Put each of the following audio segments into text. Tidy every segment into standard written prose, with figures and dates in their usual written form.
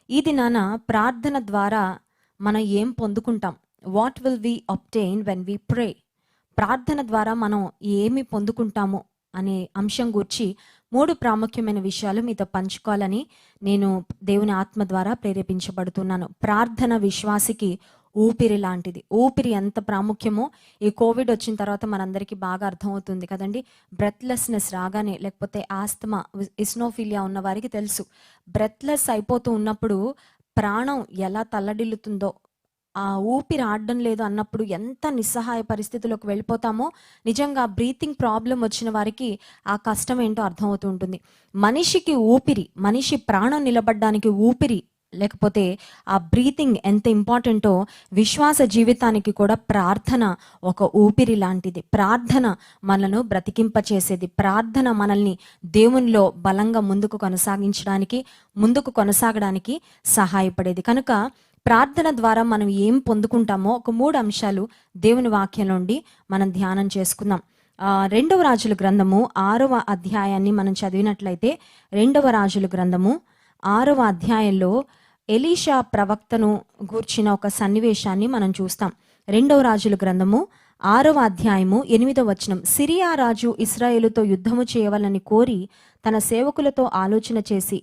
ఈ దినాన ప్రార్థన ద్వారా మనం ఏం పొందుకుంటాం? What will we obtain when we pray? ప్రార్థన ద్వారా మనం ఏమి పొందుకుంటాము అనే అంశం గూర్చి 3 ప్రాముఖ్యమైన విషయాలు మీతో పంచుకోవాలని నేను దేవుని ఆత్మ ద్వారా ప్రేరేపించబడుతున్నాను. ప్రార్థన విశ్వాసికి ఊపిరి లాంటిది. ఊపిరి ఎంత ప్రాముఖ్యమో ఈ కోవిడ్ వచ్చిన తర్వాత మనందరికీ బాగా అర్థమవుతుంది కదండి. బ్రెత్లెస్నెస్ రాగానే, లేకపోతే ఆస్తమా, ఇస్నోఫిలియా ఉన్న వారికి తెలుసు. బ్రెత్లెస్ అయిపోతూ ఉన్నప్పుడు ప్రాణం ఎలా తల్లడిల్లుతుందో, ఆ ఊపిరి ఆడడం లేదు అన్నప్పుడు ఎంత నిస్సహాయ పరిస్థితిలోకి వెళ్ళిపోతామో, నిజంగా బ్రీతింగ్ ప్రాబ్లం వచ్చిన వారికి ఆ కష్టం ఏంటో అర్థమవుతూ ఉంటుంది. మనిషికి ఊపిరి, మనిషి ప్రాణం నిలబడడానికి ఊపిరి లేకపోతే ఆ బ్రీతింగ్ ఎంత ఇంపార్టెంటో, విశ్వాస జీవితానికి కూడా ప్రార్థన ఒక ఊపిరి లాంటిది. ప్రార్థన మనను బ్రతికింపచేసేది. ప్రార్థన మనల్ని దేవునిలో బలంగా ముందుకు కొనసాగడానికి సహాయపడేది. కనుక ప్రార్థన ద్వారా మనం ఏం పొందుకుంటామో ఒక 3 అంశాలు దేవుని వాక్యం నుండి మనం ధ్యానం చేసుకుందాం. 2వ రాజుల గ్రంథము 6వ అధ్యాయాన్ని మనం చదివినట్లయితే, 2వ రాజుల గ్రంథము 6వ అధ్యాయంలో ఎలీషా ప్రవక్తను గూర్చిన ఒక సన్నివేశాన్ని మనం చూస్తాం. 2వ రాజుల గ్రంథము 6వ అధ్యాయము 8వ వచనం. సిరియా రాజు ఇశ్రాయేలుతో యుద్ధము చేయవాలని కోరి తన సేవకులతో ఆలోచన చేసి,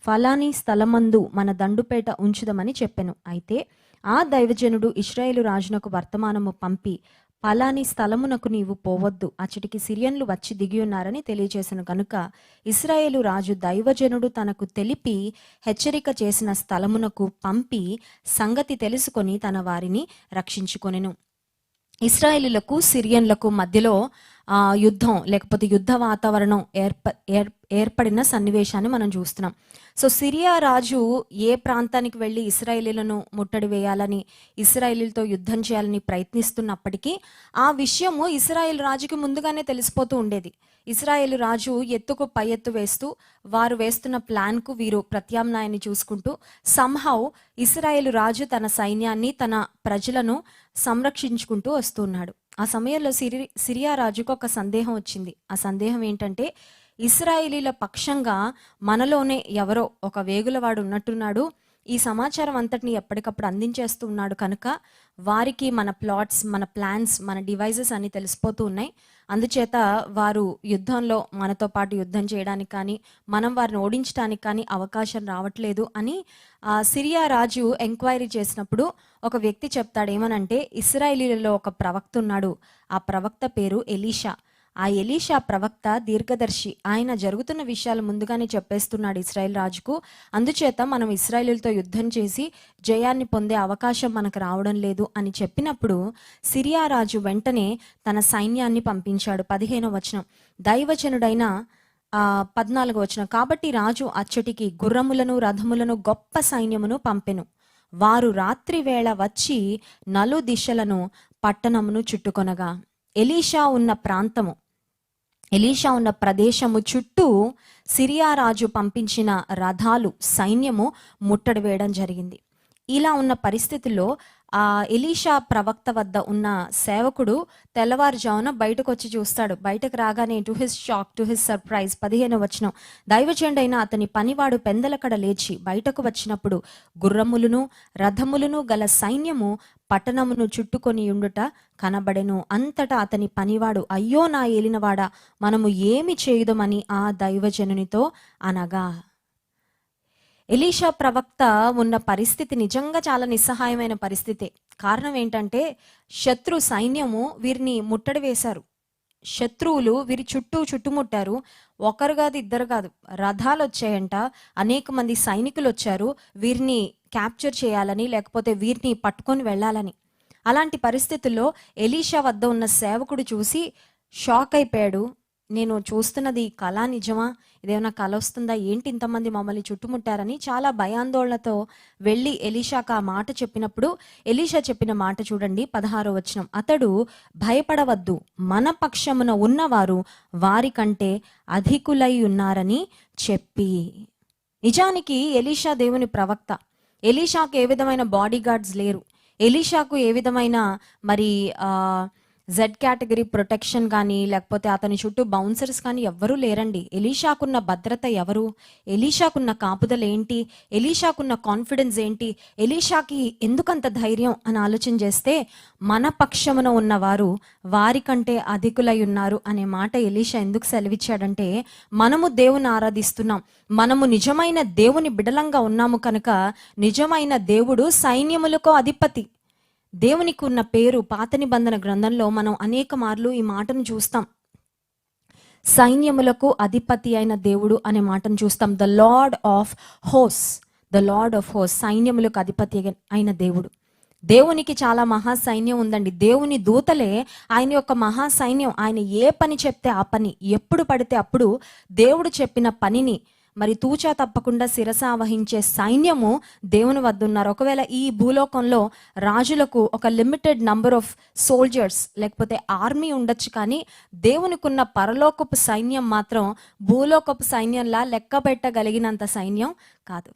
ఫలాని స్థలమందు మన దండుపేట ఉంచుదమని చెప్పెను. అయితే ఆ దైవజనుడు ఇశ్రాయేలు రాజునకు వర్తమానము పంపి, ఫలాని స్థలమునకు నీవు పోవద్దు, అచ్చటికి సిరియన్లు వచ్చి దిగి ఉన్నారని తెలియజేసను. కనుక ఇశ్రాయేలు రాజు దైవజనుడు తనకు తెలిపి హెచ్చరిక చేసిన స్థలమునకు పంపి సంగతి తెలుసుకొని తన వారిని రక్షించుకొనెను. ఇశ్రాయేలీలకు సిరియన్లకు మధ్యలో యుద్ధం లేకపోతే యుద్ధ వాతావరణం ఏర్పడిన సన్నివేశాన్ని మనం చూస్తున్నాం. సో సిరియా రాజు ఏ ప్రాంతానికి వెళ్ళి ఇశ్రాయేలీలను ముట్టడి వేయాలని, ఇశ్రాయేలీలతో యుద్ధం చేయాలని ప్రయత్నిస్తున్నప్పటికీ ఆ విషయము ఇశ్రాయేల్ రాజుకి ముందుగానే తెలిసిపోతూ ఉండేది. ఇశ్రాయేలు రాజు ఎత్తుకు పై ఎత్తు వేస్తూ, వారు వేస్తున్న ప్లాన్కు వీరు ప్రత్యామ్నాయాన్ని చూసుకుంటూ, సంహౌ ఇశ్రాయేలు రాజు తన సైన్యాన్ని, తన ప్రజలను సంరక్షించుకుంటూ వస్తున్నాడు. ఆ సమయంలో సిరియా రాజుకు ఒక సందేహం వచ్చింది. ఆ సందేహం ఏంటంటే, ఇశ్రాయేలీల పక్షంగా మనలోనే ఎవరో ఒక వేగులవాడు ఉన్నట్టున్నాడు, ఈ సమాచారం అంతటిని ఎప్పటికప్పుడు అందించేస్తూ ఉన్నాడు. కనుక వారికి మన ప్లాట్స్, మన ప్లాన్స్, మన డివైజెస్ అన్ని తెలిసిపోతూ ఉన్నాయి. అందుచేత వారు యుద్ధంలో మనతో పాటు యుద్ధం చేయడానికి కానీ, మనం వారిని ఓడించడానికి కానీ అవకాశం రావట్లేదు అని సిరియా రాజు ఎంక్వైరీ చేసినప్పుడు ఒక వ్యక్తి చెప్తాడు. ఏమనంటే, ఇశ్రాయేలీలలో ఒక ప్రవక్త ఉన్నాడు, ఆ ప్రవక్త పేరు ఎలీషా. ఆ ఎలీషా ప్రవక్త దీర్ఘదర్శి. ఆయన జరుగుతున్న విషయాలు ముందుగానే చెప్పేస్తున్నాడు ఇశ్రాయేల్ రాజుకు. అందుచేత మనం ఇశ్రాయేలుతో యుద్ధం చేసి జయాన్ని పొందే అవకాశం మనకు రావడం లేదు అని చెప్పినప్పుడు సిరియా రాజు వెంటనే తన సైన్యాన్ని పంపించాడు. 15వ వచనం. దైవజనుడైన 14వ వచనం. కాబట్టి రాజు అచ్చటికి గుర్రములను, రథములను, గొప్ప సైన్యమును పంపెను. వారు రాత్రి వేళ వచ్చి నలు దిశలను పట్టణమును చుట్టుకొనగా, ఎలీషా ఉన్న ప్రదేశము చుట్టూ సిరియా రాజు పంపించిన రథాలు, సైన్యము ముట్టడి వేయడం జరిగింది. ఇలా ఉన్న పరిస్థితుల్లో ఎలీషా ప్రవక్త వద్ద ఉన్న సేవకుడు తెల్లవారుజామున బయటకు వచ్చి చూస్తాడు. బయటకు రాగానే to his shock, to his surprise, 15వ వచనం. దైవజనుడైన అతని పనివాడు పెందలకడ లేచి బయటకు వచ్చినప్పుడు గుర్రములను, రథములను గల సైన్యము పట్టణమును చుట్టుకొని ఉండుట కనబడెను. అంతటా అతని పనివాడు, అయ్యో నా ఏలినవాడా, మనము ఏమి చేయుదమని ఆ దైవజనునితో అనగా. ఎలీషా ప్రవక్త ఉన్న పరిస్థితి నిజంగా చాలా నిస్సహాయమైన పరిస్థితి. కారణం ఏంటంటే, శత్రు సైన్యము వీరిని ముట్టడి వేశారు. శత్రువులు వీరి చుట్టుముట్టారు. ఒకరు కాదు, ఇద్దరు కాదు, రథాలు వచ్చాయంట, అనేక మంది సైనికులు వచ్చారు వీరిని క్యాప్చర్ చేయాలని, లేకపోతే వీరిని పట్టుకొని వెళ్ళాలని. అలాంటి పరిస్థితుల్లో ఎలీషా వద్ద ఉన్న సేవకుడు చూసి షాక్ అయిపోయాడు. నేను చూస్తున్నది కళ, నిజమా? ఇదేమన్నా కళ వస్తుందా ఏంటి, ఇంతమంది మమ్మల్ని చుట్టుముట్టారని చాలా భయాందోళనతో వెళ్ళి ఎలీషాకు ఆ మాట చెప్పినప్పుడు ఎలీషా చెప్పిన మాట చూడండి, 16వ వచనం. అతడు, భయపడవద్దు, మన పక్షమున ఉన్నవారు వారికంటే అధికులై ఉన్నారని చెప్పి. నిజానికి ఎలీషా దేవుని ప్రవక్త. ఎలీషాకు ఏ విధమైన బాడీ గార్డ్స్ లేరు. ఎలీషాకు ఏ విధమైన జెడ్ కేటగిరీ ప్రొటెక్షన్ కానీ లేకపోతే అతని చుట్టూ బౌన్సర్స్ కానీ ఎవ్వరూ లేరండి. ఎలీషాకున్న భద్రత ఎవరు? ఎలీషాకున్న కాపుదల ఏంటి? ఎలీషాకున్న కాన్ఫిడెన్స్ ఏంటి? ఎలీషాకి ఎందుకంత ధైర్యం అని ఆలోచన చేస్తే, మన పక్షమున ఉన్నవారు వారికంటే అధికులై ఉన్నారు అనే మాట ఎలీషా ఎందుకు సెలవిచ్చాడంటే, మనము దేవుని ఆరాధిస్తున్నాం, మనము నిజమైన దేవుని బిడలంగా ఉన్నాము కనుక నిజమైన దేవుడు సైన్యములకు అధిపతి. దేవునికి ఉన్న పేరు పాత నిబంధన గ్రంథంలో మనం అనేక మార్లు ఈ మాటను చూస్తాం. సైన్యములకు అధిపతి అయిన దేవుడు అనే మాటను చూస్తాం. The lord of hose, the lord of hose, సైన్యములకు అధిపతి అయిన దేవుడు. దేవునికి చాలా మహా సైన్యం ఉందండి. దేవుని దూతలే ఆయన యొక్క మహా సైన్యం. ఆయన ఏ పని చెప్తే ఆ పని, ఎప్పుడు పడితే అప్పుడు దేవుడు చెప్పిన పనిని మరి తూచా తప్పకుండా శిరస వహించే సైన్యము దేవుని వద్ద ఉన్నారు. ఒకవేళ ఈ భూలోకంలో రాజులకు ఒక లిమిటెడ్ నంబర్ ఆఫ్ సోల్జర్స్ లేకపోతే ఆర్మీ ఉండొచ్చు, కానీ దేవునికున్న పరలోకపు సైన్యం మాత్రం భూలోకపు సైన్యంలా లెక్క పెట్టగలిగినంత సైన్యం కాదు.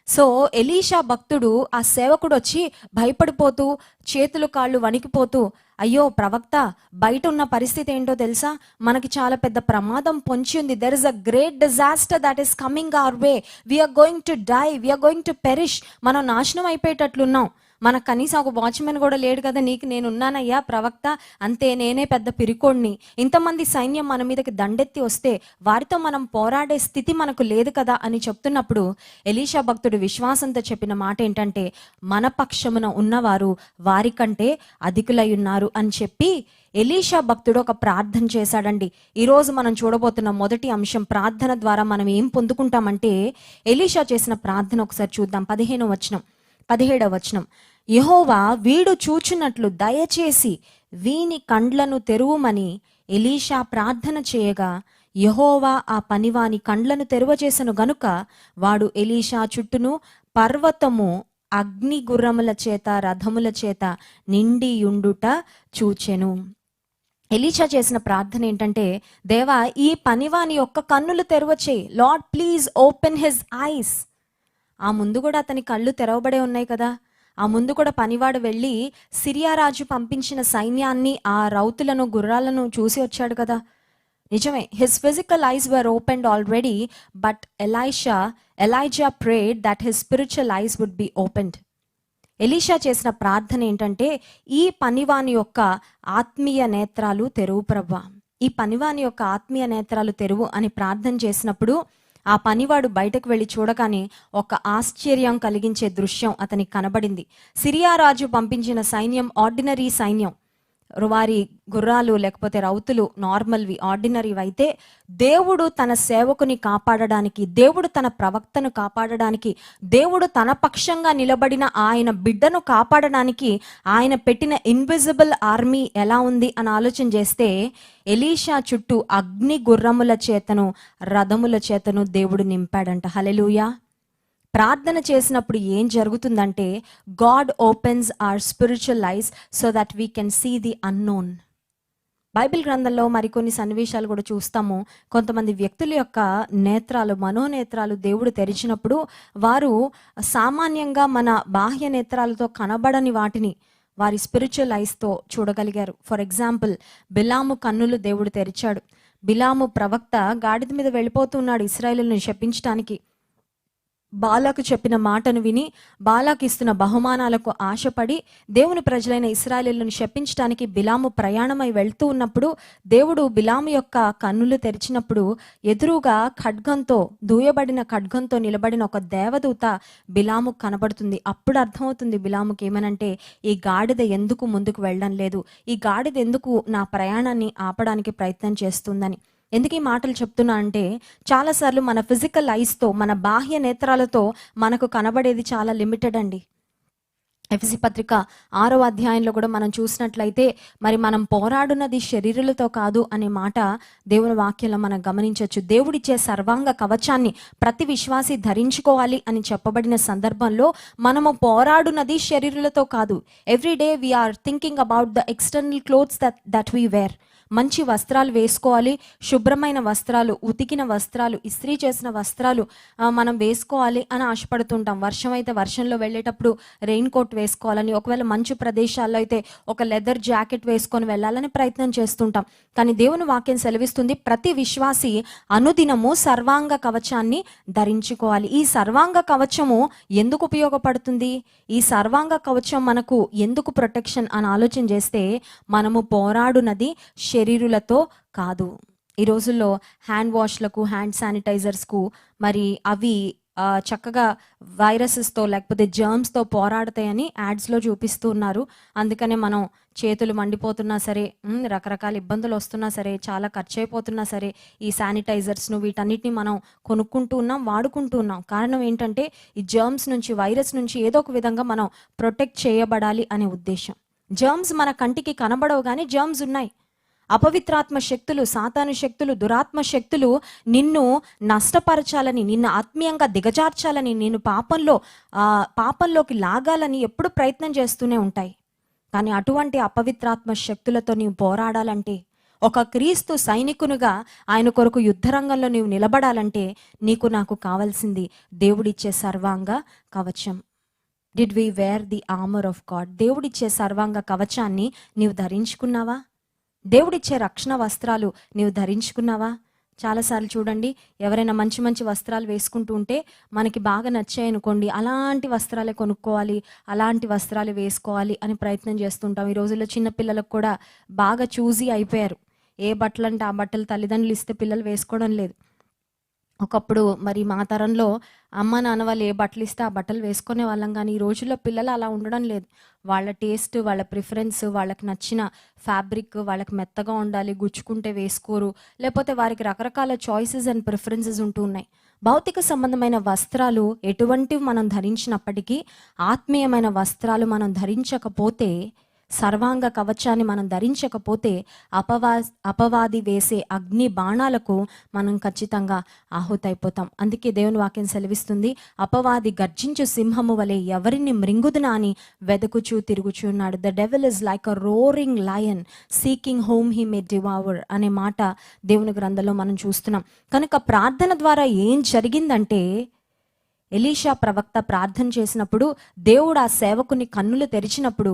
సో ఎలీషా భక్తుడు, ఆ సేవకుడు వచ్చి భయపడిపోతూ చేతులు కాళ్ళు వణికిపోతూ, అయ్యో ప్రవక్త, బయట ఉన్న పరిస్థితి ఏంటో తెలుసా, మనకి చాలా పెద్ద ప్రమాదం పొంచి ఉంది. There is a great disaster that is coming our way, we are going to die, we are going to perish, మనం నాశనం అయిపోయేటట్లున్నాం. మనకు కనీసం ఒక వాచ్మెన్ కూడా లేడు కదా, నీకు నేను ఉన్నానయ్యా ప్రవక్త, అంతే, నేనే పెద్ద పిరికోడిని, ఇంతమంది సైన్యం మన మీదకి దండెత్తి వస్తే వారితో మనం పోరాడే స్థితి మనకు లేదు కదా అని చెప్తున్నప్పుడు ఎలీషా భక్తుడు విశ్వాసంతో చెప్పిన మాట ఏంటంటే, మన పక్షమున ఉన్నవారు వారికంటే అధికులై ఉన్నారు అని చెప్పి ఎలీషా భక్తుడు ఒక ప్రార్థన చేశాడండి. ఈరోజు మనం చూడబోతున్న మొదటి అంశం, ప్రార్థన ద్వారా మనం ఏం పొందుకుంటామంటే, ఎలీషా చేసిన ప్రార్థన ఒకసారి చూద్దాం. 17వ వచనం, యెహోవా వీడు చూచున్నట్లు దయచేసి వీని కండ్లను తెరువుమని ఎలీషా ప్రార్థన చేయగా, యెహోవా ఆ పనివాని కండ్లను తెరువచేసెను గనుక వాడు ఎలీషా చుట్టూను పర్వతము అగ్ని గుర్రముల చేత రథముల చేత నిండియుండుట చూచెను. ఎలీషా చేసిన ప్రార్థన ఏంటంటే, దేవా ఈ పనివాని యొక్క కన్నులు తెరవచేయి, lord please open his eyes. ఆ ముందు కూడా అతని కళ్ళు తెరవబడే ఉన్నాయి కదా. ఆ ముందు కూడా పనివాడు వెళ్ళి సిరియా రాజు పంపించిన సైన్యాన్ని, ఆ రౌతులను గుర్రాలను చూసి వచ్చాడు కదా. నిజమే, his physical eyes were opened already, but Elijah prayed that his spiritual eyes would be opened. Elisha చేసిన ప్రార్థన ఏంటంటే, ఈ పనివాని యొక్క ఆత్మీయ నేత్రాలు తెరువు ప్రభువా, ఈ పనివాని యొక్క ఆత్మీయ నేత్రాలు తెరువు అని ప్రార్థన చేసినప్పుడు ఆ పనివాడు బయటకు వెళ్ళి చూడగానే ఒక ఆశ్చర్యం కలిగించే దృశ్యం అతనికి కనబడింది. సిరియా రాజు పంపించిన సైన్యం ఆర్డినరీ సైన్యం, వారి గుర్రాలు లేకపోతే రౌతులు నార్మల్వి, ఆర్డినరీవి అయితే, దేవుడు తన సేవకుని కాపాడడానికి, దేవుడు తన ప్రవక్తను కాపాడడానికి, దేవుడు తన పక్షంగా నిలబడిన ఆయన బిడ్డను కాపాడడానికి ఆయన పెట్టిన ఇన్విజిబుల్ ఆర్మీ ఎలా ఉంది అని ఆలోచన చేస్తే, ఎలీషా చుట్టూ అగ్ని గుర్రముల చేతను రథముల చేతను దేవుడు నింపాడంట. హల్లెలూయా. ప్రార్థన చేసినప్పుడు ఏం జరుగుతుందంటే, God opens our spiritual eyes so that we can see the unknown. Bible గ్రంథంలో మరికొన్ని సన్నివేశాలు కూడా చూస్తాము. కొంతమంది వ్యక్తుల యొక్క నేత్రాలు, మనోనేత్రాలు దేవుడు తెరిచినప్పుడు వారు సామాన్యంగా మన బాహ్య నేత్రాలతో కనబడని వాటిని వారి స్పిరిచువల్ ఐస్తో చూడగలిగారు. ఫర్ ఎగ్జాంపుల్, బిలాము కన్నులు దేవుడు తెరిచాడు. బిలాము ప్రవక్త గాడిద మీద వెళ్ళిపోతున్నాడు ఇశ్రాయేలును శపించడానికి. బాలాకు చెప్పిన మాటను విని, బాలాకు ఇస్తున్న బహుమానాలకు ఆశపడి దేవుని ప్రజలైన ఇశ్రాయేలును శపించడానికి బిలాము ప్రయాణమై వెళ్తూ ఉన్నప్పుడు దేవుడు బిలాము యొక్క కన్నులు తెరిచినప్పుడు ఎదురుగా ఖడ్గంతో, దూయబడిన ఖడ్గంతో నిలబడిన ఒక దేవదూత బిలాము కనబడుతుంది. అప్పుడు అర్థమవుతుంది బిలాముకి ఏమనంటే, ఈ గాడిద ఎందుకు ముందుకు వెళ్ళడం లేదు, ఈ గాడిద ఎందుకు నా ప్రయాణాన్ని ఆపడానికి ప్రయత్నం చేస్తుందని. ఎందుకు ఈ మాటలు చెప్తున్నా అంటే, చాలాసార్లు మన ఫిజికల్ ఐస్తో, మన బాహ్య నేత్రాలతో మనకు కనబడేది చాలా లిమిటెడ్ అండి. ఎఫెసీ పత్రిక 6వ అధ్యాయంలో కూడా మనం చూసినట్లయితే, మరి మనం పోరాడున్నది శరీరులతో కాదు అనే మాట దేవుని వాక్యంలో మనం గమనించవచ్చు. దేవుడిచ్చే సర్వాంగ కవచాన్ని ప్రతి విశ్వాసి ధరించుకోవాలి అని చెప్పబడిన సందర్భంలో మనము పోరాడున్నది శరీరులతో కాదు. Every day we are thinking about the external clothes that we wear. మంచి వస్త్రాలు వేసుకోవాలి, శుభ్రమైన వస్త్రాలు, ఉతికిన వస్త్రాలు, ఇస్త్రీ చేసిన వస్త్రాలు మనం వేసుకోవాలి అని ఆశపడుతుంటాం. వర్షం అయితే వర్షంలో వెళ్ళేటప్పుడు రెయిన్ కోట్ వేసుకోవాలని, ఒకవేళ మంచు ప్రదేశాల్లో అయితే ఒక లెదర్ జాకెట్ వేసుకొని వెళ్ళాలని ప్రయత్నం చేస్తుంటాం. కానీ దేవుని వాక్యం సెలవిస్తుంది, ప్రతి విశ్వాసి అనుదినము సర్వాంగ కవచాన్ని ధరించుకోవాలి. ఈ సర్వాంగ కవచము ఎందుకు ఉపయోగపడుతుంది? ఈ సర్వాంగ కవచం మనకు ఎందుకు ప్రొటెక్షన్ అని ఆలోచన చేస్తే, మనము పోరాడునది శరీరులతో కాదు. ఈ రోజుల్లో హ్యాండ్ వాష్లకు, హ్యాండ్ శానిటైజర్స్కు మరి అవి చక్కగా వైరసెస్తో లేకపోతే జర్మ్స్తో పోరాడతాయని యాడ్స్లో చూపిస్తూ ఉన్నారు. అందుకనే మనం చేతులు మండిపోతున్నా సరే, రకరకాల ఇబ్బందులు వస్తున్నా సరే, చాలా ఖర్చు అయిపోతున్నా సరే, ఈ శానిటైజర్స్ను వీటన్నిటిని మనం కొనుక్కుంటూ ఉన్నాం, వాడుకుంటూ ఉన్నాం. కారణం ఏంటంటే ఈ జర్మ్స్ నుంచి, వైరస్ నుంచి ఏదో ఒక విధంగా మనం ప్రొటెక్ట్ చేయబడాలి అనే ఉద్దేశం. జర్మ్స్ మన కంటికి కనబడవు, కానీ జర్మ్స్ ఉన్నాయి. అపవిత్రాత్మ శక్తులు, సాతాను శక్తులు, దురాత్మ శక్తులు నిన్ను నష్టపరచాలని, నిన్ను ఆత్మీయంగా దిగజార్చాలని, నిన్ను పాపంలోకి లాగాలని ఎప్పుడు ప్రయత్నం చేస్తూనే ఉంటాయి. కానీ అటువంటి అపవిత్రాత్మ శక్తులతో నీవు పోరాడాలంటే, ఒక క్రీస్తు సైనికునిగా ఆయన కొరకు యుద్ధరంగంలో నీవు నిలబడాలంటే, నీకు నాకు కావాల్సింది దేవుడిచ్చే సర్వాంగ కవచం. Did we wear the armour of God? దేవుడిచ్చే సర్వాంగ కవచాన్ని నీవు ధరించుకున్నావా? దేవుడిచ్చే రక్షణ వస్త్రాలు నీవు ధరించుకున్నావా? చాలాసార్లు చూడండి, ఎవరైనా మంచి మంచి వస్త్రాలు వేసుకుంటూ ఉంటే మనకి బాగా నచ్చాయనుకోండి, అలాంటి వస్త్రాలే కొనుక్కోవాలి, అలాంటి వస్త్రాలు వేసుకోవాలి అని ప్రయత్నం చేస్తుంటాం. ఈ రోజుల్లో చిన్నపిల్లలకు కూడా బాగా చూజీ అయిపోయారు. ఏ బట్టలు అంటే ఆ బట్టలు తల్లిదండ్రులు ఇస్తే పిల్లలు వేసుకోవడం లేదు. ఒకప్పుడు మరి మా తరంలో అమ్మ నాన్న వాళ్ళు ఏ బట్టలు ఇస్తే ఆ బట్టలు వేసుకునే వాళ్ళం, కానీ ఈ రోజుల్లో పిల్లలు అలా ఉండడం లేదు. వాళ్ళ టేస్ట్, వాళ్ళ ప్రిఫరెన్స్, వాళ్ళకి నచ్చిన ఫ్యాబ్రిక్ వాళ్ళకి మెత్తగా ఉండాలి, గుచ్చుకుంటే వేసుకోరు, లేకపోతే వారికి రకరకాల చాయిసెస్ అండ్ ప్రిఫరెన్సెస్ ఉంటూ ఉన్నాయి. భౌతిక సంబంధమైన వస్త్రాలు ఎటువంటివి మనం ధరించినప్పటికీ, ఆత్మీయమైన వస్త్రాలు మనం ధరించకపోతే, సర్వాంగ కవచాన్ని మనం ధరించకపోతే, అపవాది వేసే అగ్ని బాణాలకు మనం ఖచ్చితంగా ఆహుతైపోతాం. అందుకే దేవుని వాక్యం సెలవిస్తుంది, అపవాది గర్జించు సింహము వలె ఎవరిని మృంగుదునా అని వెదకుచూ తిరుగుచున్నాడు. The devil is like a roaring lion seeking whom he may devour అనే మాట దేవుని గ్రంథంలో మనం చూస్తున్నాం. కనుక ప్రార్థన ద్వారా ఏం జరిగిందంటే, ఎలీషా ప్రవక్త ప్రార్థన చేసినప్పుడు దేవుడు ఆ సేవకుని కన్నులు తెరిచినప్పుడు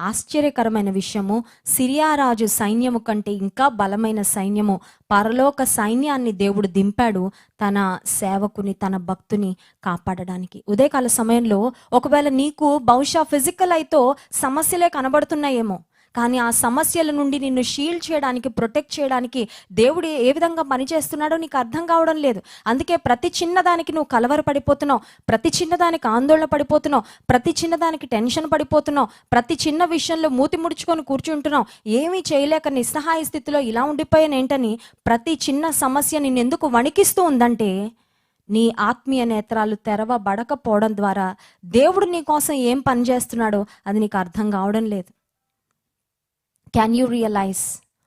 ఆశ్చర్యకరమైన విషయము, సిరియా రాజు సైన్యము కంటే ఇంకా బలమైన సైన్యము, పరలోక సైన్యాన్ని దేవుడు దింపాడు తన సేవకుని, తన భక్తుని కాపాడడానికి. ఉదయకాల సమయంలో ఒకవేళ నీకు బహుశా ఫిజికల్ అయితే సమస్యలే కనబడుతున్నాయేమో, కానీ ఆ సమస్యల నుండి నిన్ను షీల్డ్ చేయడానికి, ప్రొటెక్ట్ చేయడానికి దేవుడు ఏ విధంగా పనిచేస్తున్నాడో నీకు అర్థం కావడం లేదు. అందుకే ప్రతి చిన్నదానికి నువ్వు కలవరపడిపోతున్నావు, ప్రతి చిన్నదానికి ఆందోళన పడిపోతున్నావు, ప్రతి చిన్నదానికి టెన్షన్ పడిపోతున్నావు, ప్రతి చిన్న విషయంలో మూతి ముడుచుకొని కూర్చుంటున్నావు, ఏమీ చేయలేక నిస్సహాయ స్థితిలో ఇలా ఉండిపోయాను ఏంటని ప్రతి చిన్న సమస్య నిన్ను ఎందుకు వణికిస్తూ ఉందంటే, నీ ఆత్మీయ నేత్రాలు తెరవబడకపోవడం ద్వారా దేవుడు నీ కోసం ఏం పని చేస్తున్నాడో అది నీకు అర్థం కావడం లేదు. Can you realize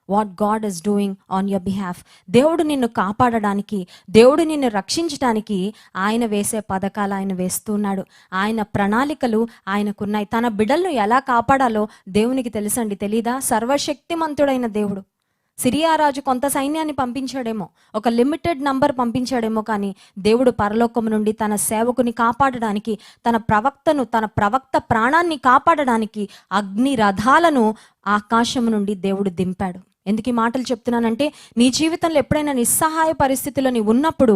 what God is doing on your behalf? దేవుడు నిన్ను కాపాడడానికి, దేవుడు నిన్ను రక్షించడానికి ఆయన వేసే పథకాలు ఆయన వేస్తున్నాడు. ఆయన ప్రణాళికలు ఆయనకున్నాయి. తన బిడ్డలను ఎలా కాపాడాలో దేవునికి తెలుసండి, తెలీదా? సర్వశక్తిమంతుడైన దేవుడు. సిరియా రాజు కొంత సైన్యాన్ని పంపించాడేమో, ఒక లిమిటెడ్ నంబర్ పంపించాడేమో, కానీ దేవుడు పరలోకం నుండి తన సేవకుని కాపాడడానికి, తన ప్రవక్త ప్రాణాన్ని కాపాడడానికి అగ్ని రథాలను ఆకాశం నుండి దేవుడు దింపాడు. ఎందుకు ఈ మాటలు చెప్తున్నానంటే, నీ జీవితంలో ఎప్పుడైనా నిస్సహాయ పరిస్థితిలో నీ ఉన్నప్పుడు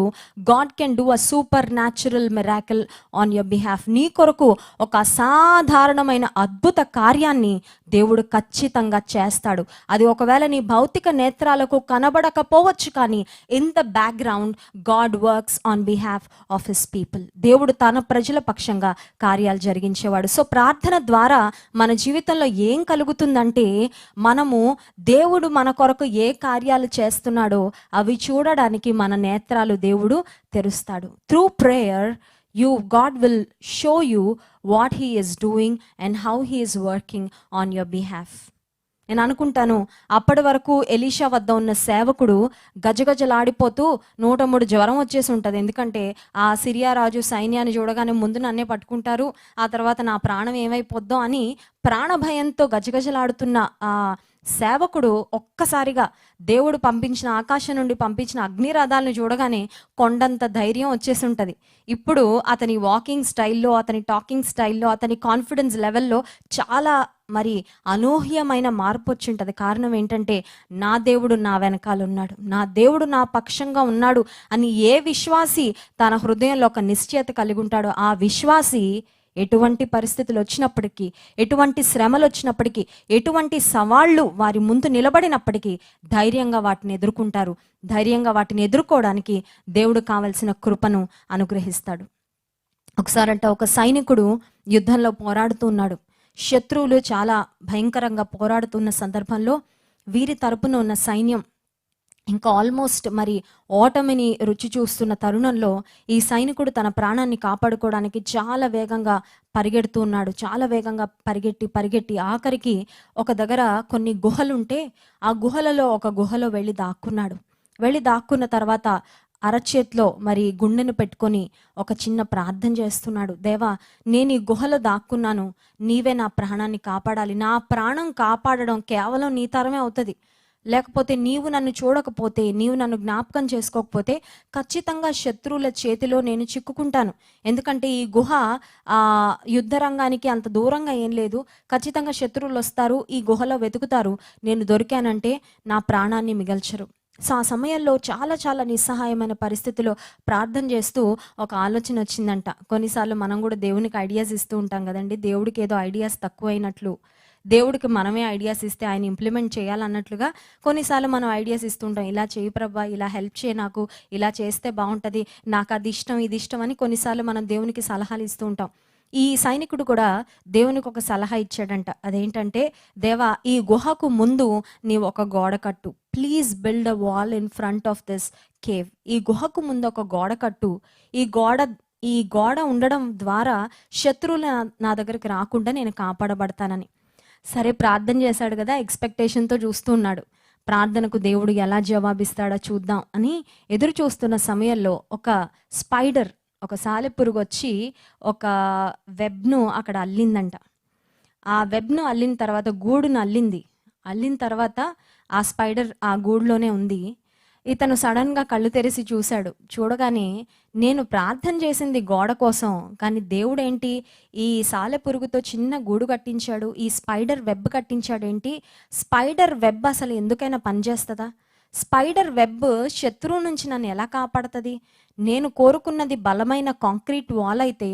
God can do a super natural miracle on your behalf. నీ కొరకు ఒక అసాధారణమైన అద్భుత కార్యాన్ని దేవుడు ఖచ్చితంగా చేస్తాడు. అది ఒకవేళ నీ భౌతిక నేత్రాలకు కనబడకపోవచ్చు, కానీ in the background God works on behalf of his people. దేవుడు తన ప్రజల పక్షంగా కార్యాలు జరిగించేవాడు. సో ప్రార్థన ద్వారా మన జీవితంలో ఏం కలుగుతుందంటే, మనము దేవుడు మన కొరకు ఏ కార్యాలు చేస్తున్నాడో అవి చూడడానికి మన నేత్రాలు దేవుడు తెరుస్తాడు. Through prayer God will show you what he is doing and how he is working on your behalf. నేను అనుకుంటాను, అప్పటి వరకు ఎలీషా వద్ద ఉన్న సేవకుడు గజగజలాడిపోతూ 103 జ్వరం వచ్చేసి ఉంటుంది. ఎందుకంటే ఆ సిరియా రాజు సైన్యాన్ని చూడగానే ముందు నన్నే పట్టుకుంటారు, ఆ తర్వాత నా ప్రాణం ఏమైపోద్దో అని ప్రాణభయంతో గజగజలాడుతున్న ఆ సేవకుడు ఒక్కసారిగా దేవుడు పంపించిన ఆకాశం నుండి పంపించిన అగ్నిరథాలను చూడగానే కొండంత ధైర్యం వచ్చేసి ఉంటుంది. ఇప్పుడు అతని వాకింగ్ స్టైల్లో, అతని టాకింగ్ స్టైల్లో, అతని కాన్ఫిడెన్స్ లెవెల్లో చాలా మరి అనూహ్యమైన మార్పు వచ్చి ఉంటుంది. కారణం ఏంటంటే, నా దేవుడు నా వెనకాల ఉన్నాడు, నా దేవుడు నా పక్షంగా ఉన్నాడు అని ఏ విశ్వాసి తన హృదయంలో ఒక నిశ్చయత కలిగి ఉంటాడో, ఆ విశ్వాసి ఎటువంటి పరిస్థితులు వచ్చినప్పటికీ, ఎటువంటి శ్రమలు వచ్చినప్పటికీ, ఎటువంటి సవాళ్ళు వారి ముందు నిలబడినప్పటికీ ధైర్యంగా వాటిని ఎదుర్కొంటారు. ధైర్యంగా వాటిని ఎదుర్కోవడానికి దేవుడు కావలసిన కృపను అనుగ్రహిస్తాడు. ఒకసారంట ఒక సైనికుడు యుద్ధంలో పోరాడుతూ ఉన్నాడు. శత్రువులు చాలా భయంకరంగా పోరాడుతున్న సందర్భంలో వీరి తరపున ఉన్న సైన్యం ఇంకా ఆల్మోస్ట్ మరి ఓటమిని రుచి చూస్తున్న తరుణంలో ఈ సైనికుడు తన ప్రాణాన్ని కాపాడుకోవడానికి చాలా వేగంగా పరిగెడుతూ ఉన్నాడు. చాలా వేగంగా పరిగెట్టి ఆఖరికి ఒక దగ్గర కొన్ని గుహలుంటే ఆ గుహలలో ఒక గుహలో వెళ్ళి దాక్కున్న తర్వాత అరచేతిలో మరి గుండెను పెట్టుకొని ఒక చిన్న ప్రార్థన చేస్తున్నాడు. దేవా, నేను ఈ గుహలో దాక్కున్నాను, నీవే నా ప్రాణాన్ని కాపాడాలి. నా ప్రాణం కాపాడడం కేవలం నీ తరమే అవుతుంది. లేకపోతే నీవు నన్ను చూడకపోతే, నీవు నన్ను జ్ఞాపకం చేసుకోకపోతే ఖచ్చితంగా శత్రువుల చేతిలో నేను చిక్కుకుంటాను. ఎందుకంటే ఈ గుహ యుద్ధ రంగానికి అంత దూరంగా ఏం లేదు. ఖచ్చితంగా శత్రువులు వస్తారు, ఈ గుహలో వెతుకుతారు, నేను దొరికానంటే నా ప్రాణాన్ని మిగల్చరు. సో ఆ సమయంలో చాలా నిస్సహాయమైన పరిస్థితిలో ప్రార్థన చేస్తూ ఒక ఆలోచన వచ్చిందంట. కొన్నిసార్లు మనం కూడా దేవునికి ఐడియాస్ ఇస్తూ ఉంటాం కదండి. దేవుడికి ఏదో ఐడియాస్ తక్కువైనట్లు, దేవుడికి మనమే ఐడియాస్ ఇస్తే ఆయన ఇంప్లిమెంట్ చేయాలన్నట్లుగా కొన్నిసార్లు మనం ఐడియాస్ ఇస్తుంటాం. ఇలా చేయి ప్రభా, ఇలా హెల్ప్ చేయి, నాకు ఇలా చేస్తే బాగుంటుంది, నాకు అది ఇష్టం ఇది ఇష్టం అని కొన్నిసార్లు మనం దేవునికి సలహాలు ఇస్తూ ఉంటాం. ఈ సైనికుడు కూడా దేవునికి ఒక సలహా ఇచ్చాడంట. అదేంటంటే, దేవా, ఈ గుహకు ముందు నీవు ఒక గోడ కట్టు, please build a wall in front of this cave. ఈ గుహకు ముందు ఒక గోడ కట్టు. ఈ గోడ ఉండడం ద్వారా శత్రువులు నా దగ్గరికి రాకుండా నేను కాపాడబడతానని. సరే, ప్రార్థన చేశాడు కదా, ఎక్స్పెక్టేషన్తో చూస్తూ ఉన్నాడు. ప్రార్థనకు దేవుడు ఎలా జవాబిస్తాడో చూద్దాం అని ఎదురు చూస్తున్న సమయంలో ఒక స్పైడర్, ఒక సాలెపురుగు వచ్చి ఒక వెబ్ను అక్కడ అల్లిందంట. ఆ వెబ్ను అల్లిన తర్వాత గూడును అల్లిన తర్వాత ఆ స్పైడర్ ఆ గూడులోనే ఉంది. ఇతను సడన్గా కళ్ళు తెరిచి చూడగానే నేను ప్రార్థన చేసింది గోడ కోసం, కానీ దేవుడేంటి ఈ సాలెపురుగుతో చిన్న గూడు కట్టించాడు, ఈ స్పైడర్ వెబ్ కట్టించాడేంటి? స్పైడర్ వెబ్ అసలు ఎందుకైనా పనిచేస్తుందా? స్పైడర్ వెబ్ శత్రువు నుంచి నన్ను ఎలా కాపాడుతుంది? నేను కోరుకున్నది బలమైన కాంక్రీట్ వాల్ అయితే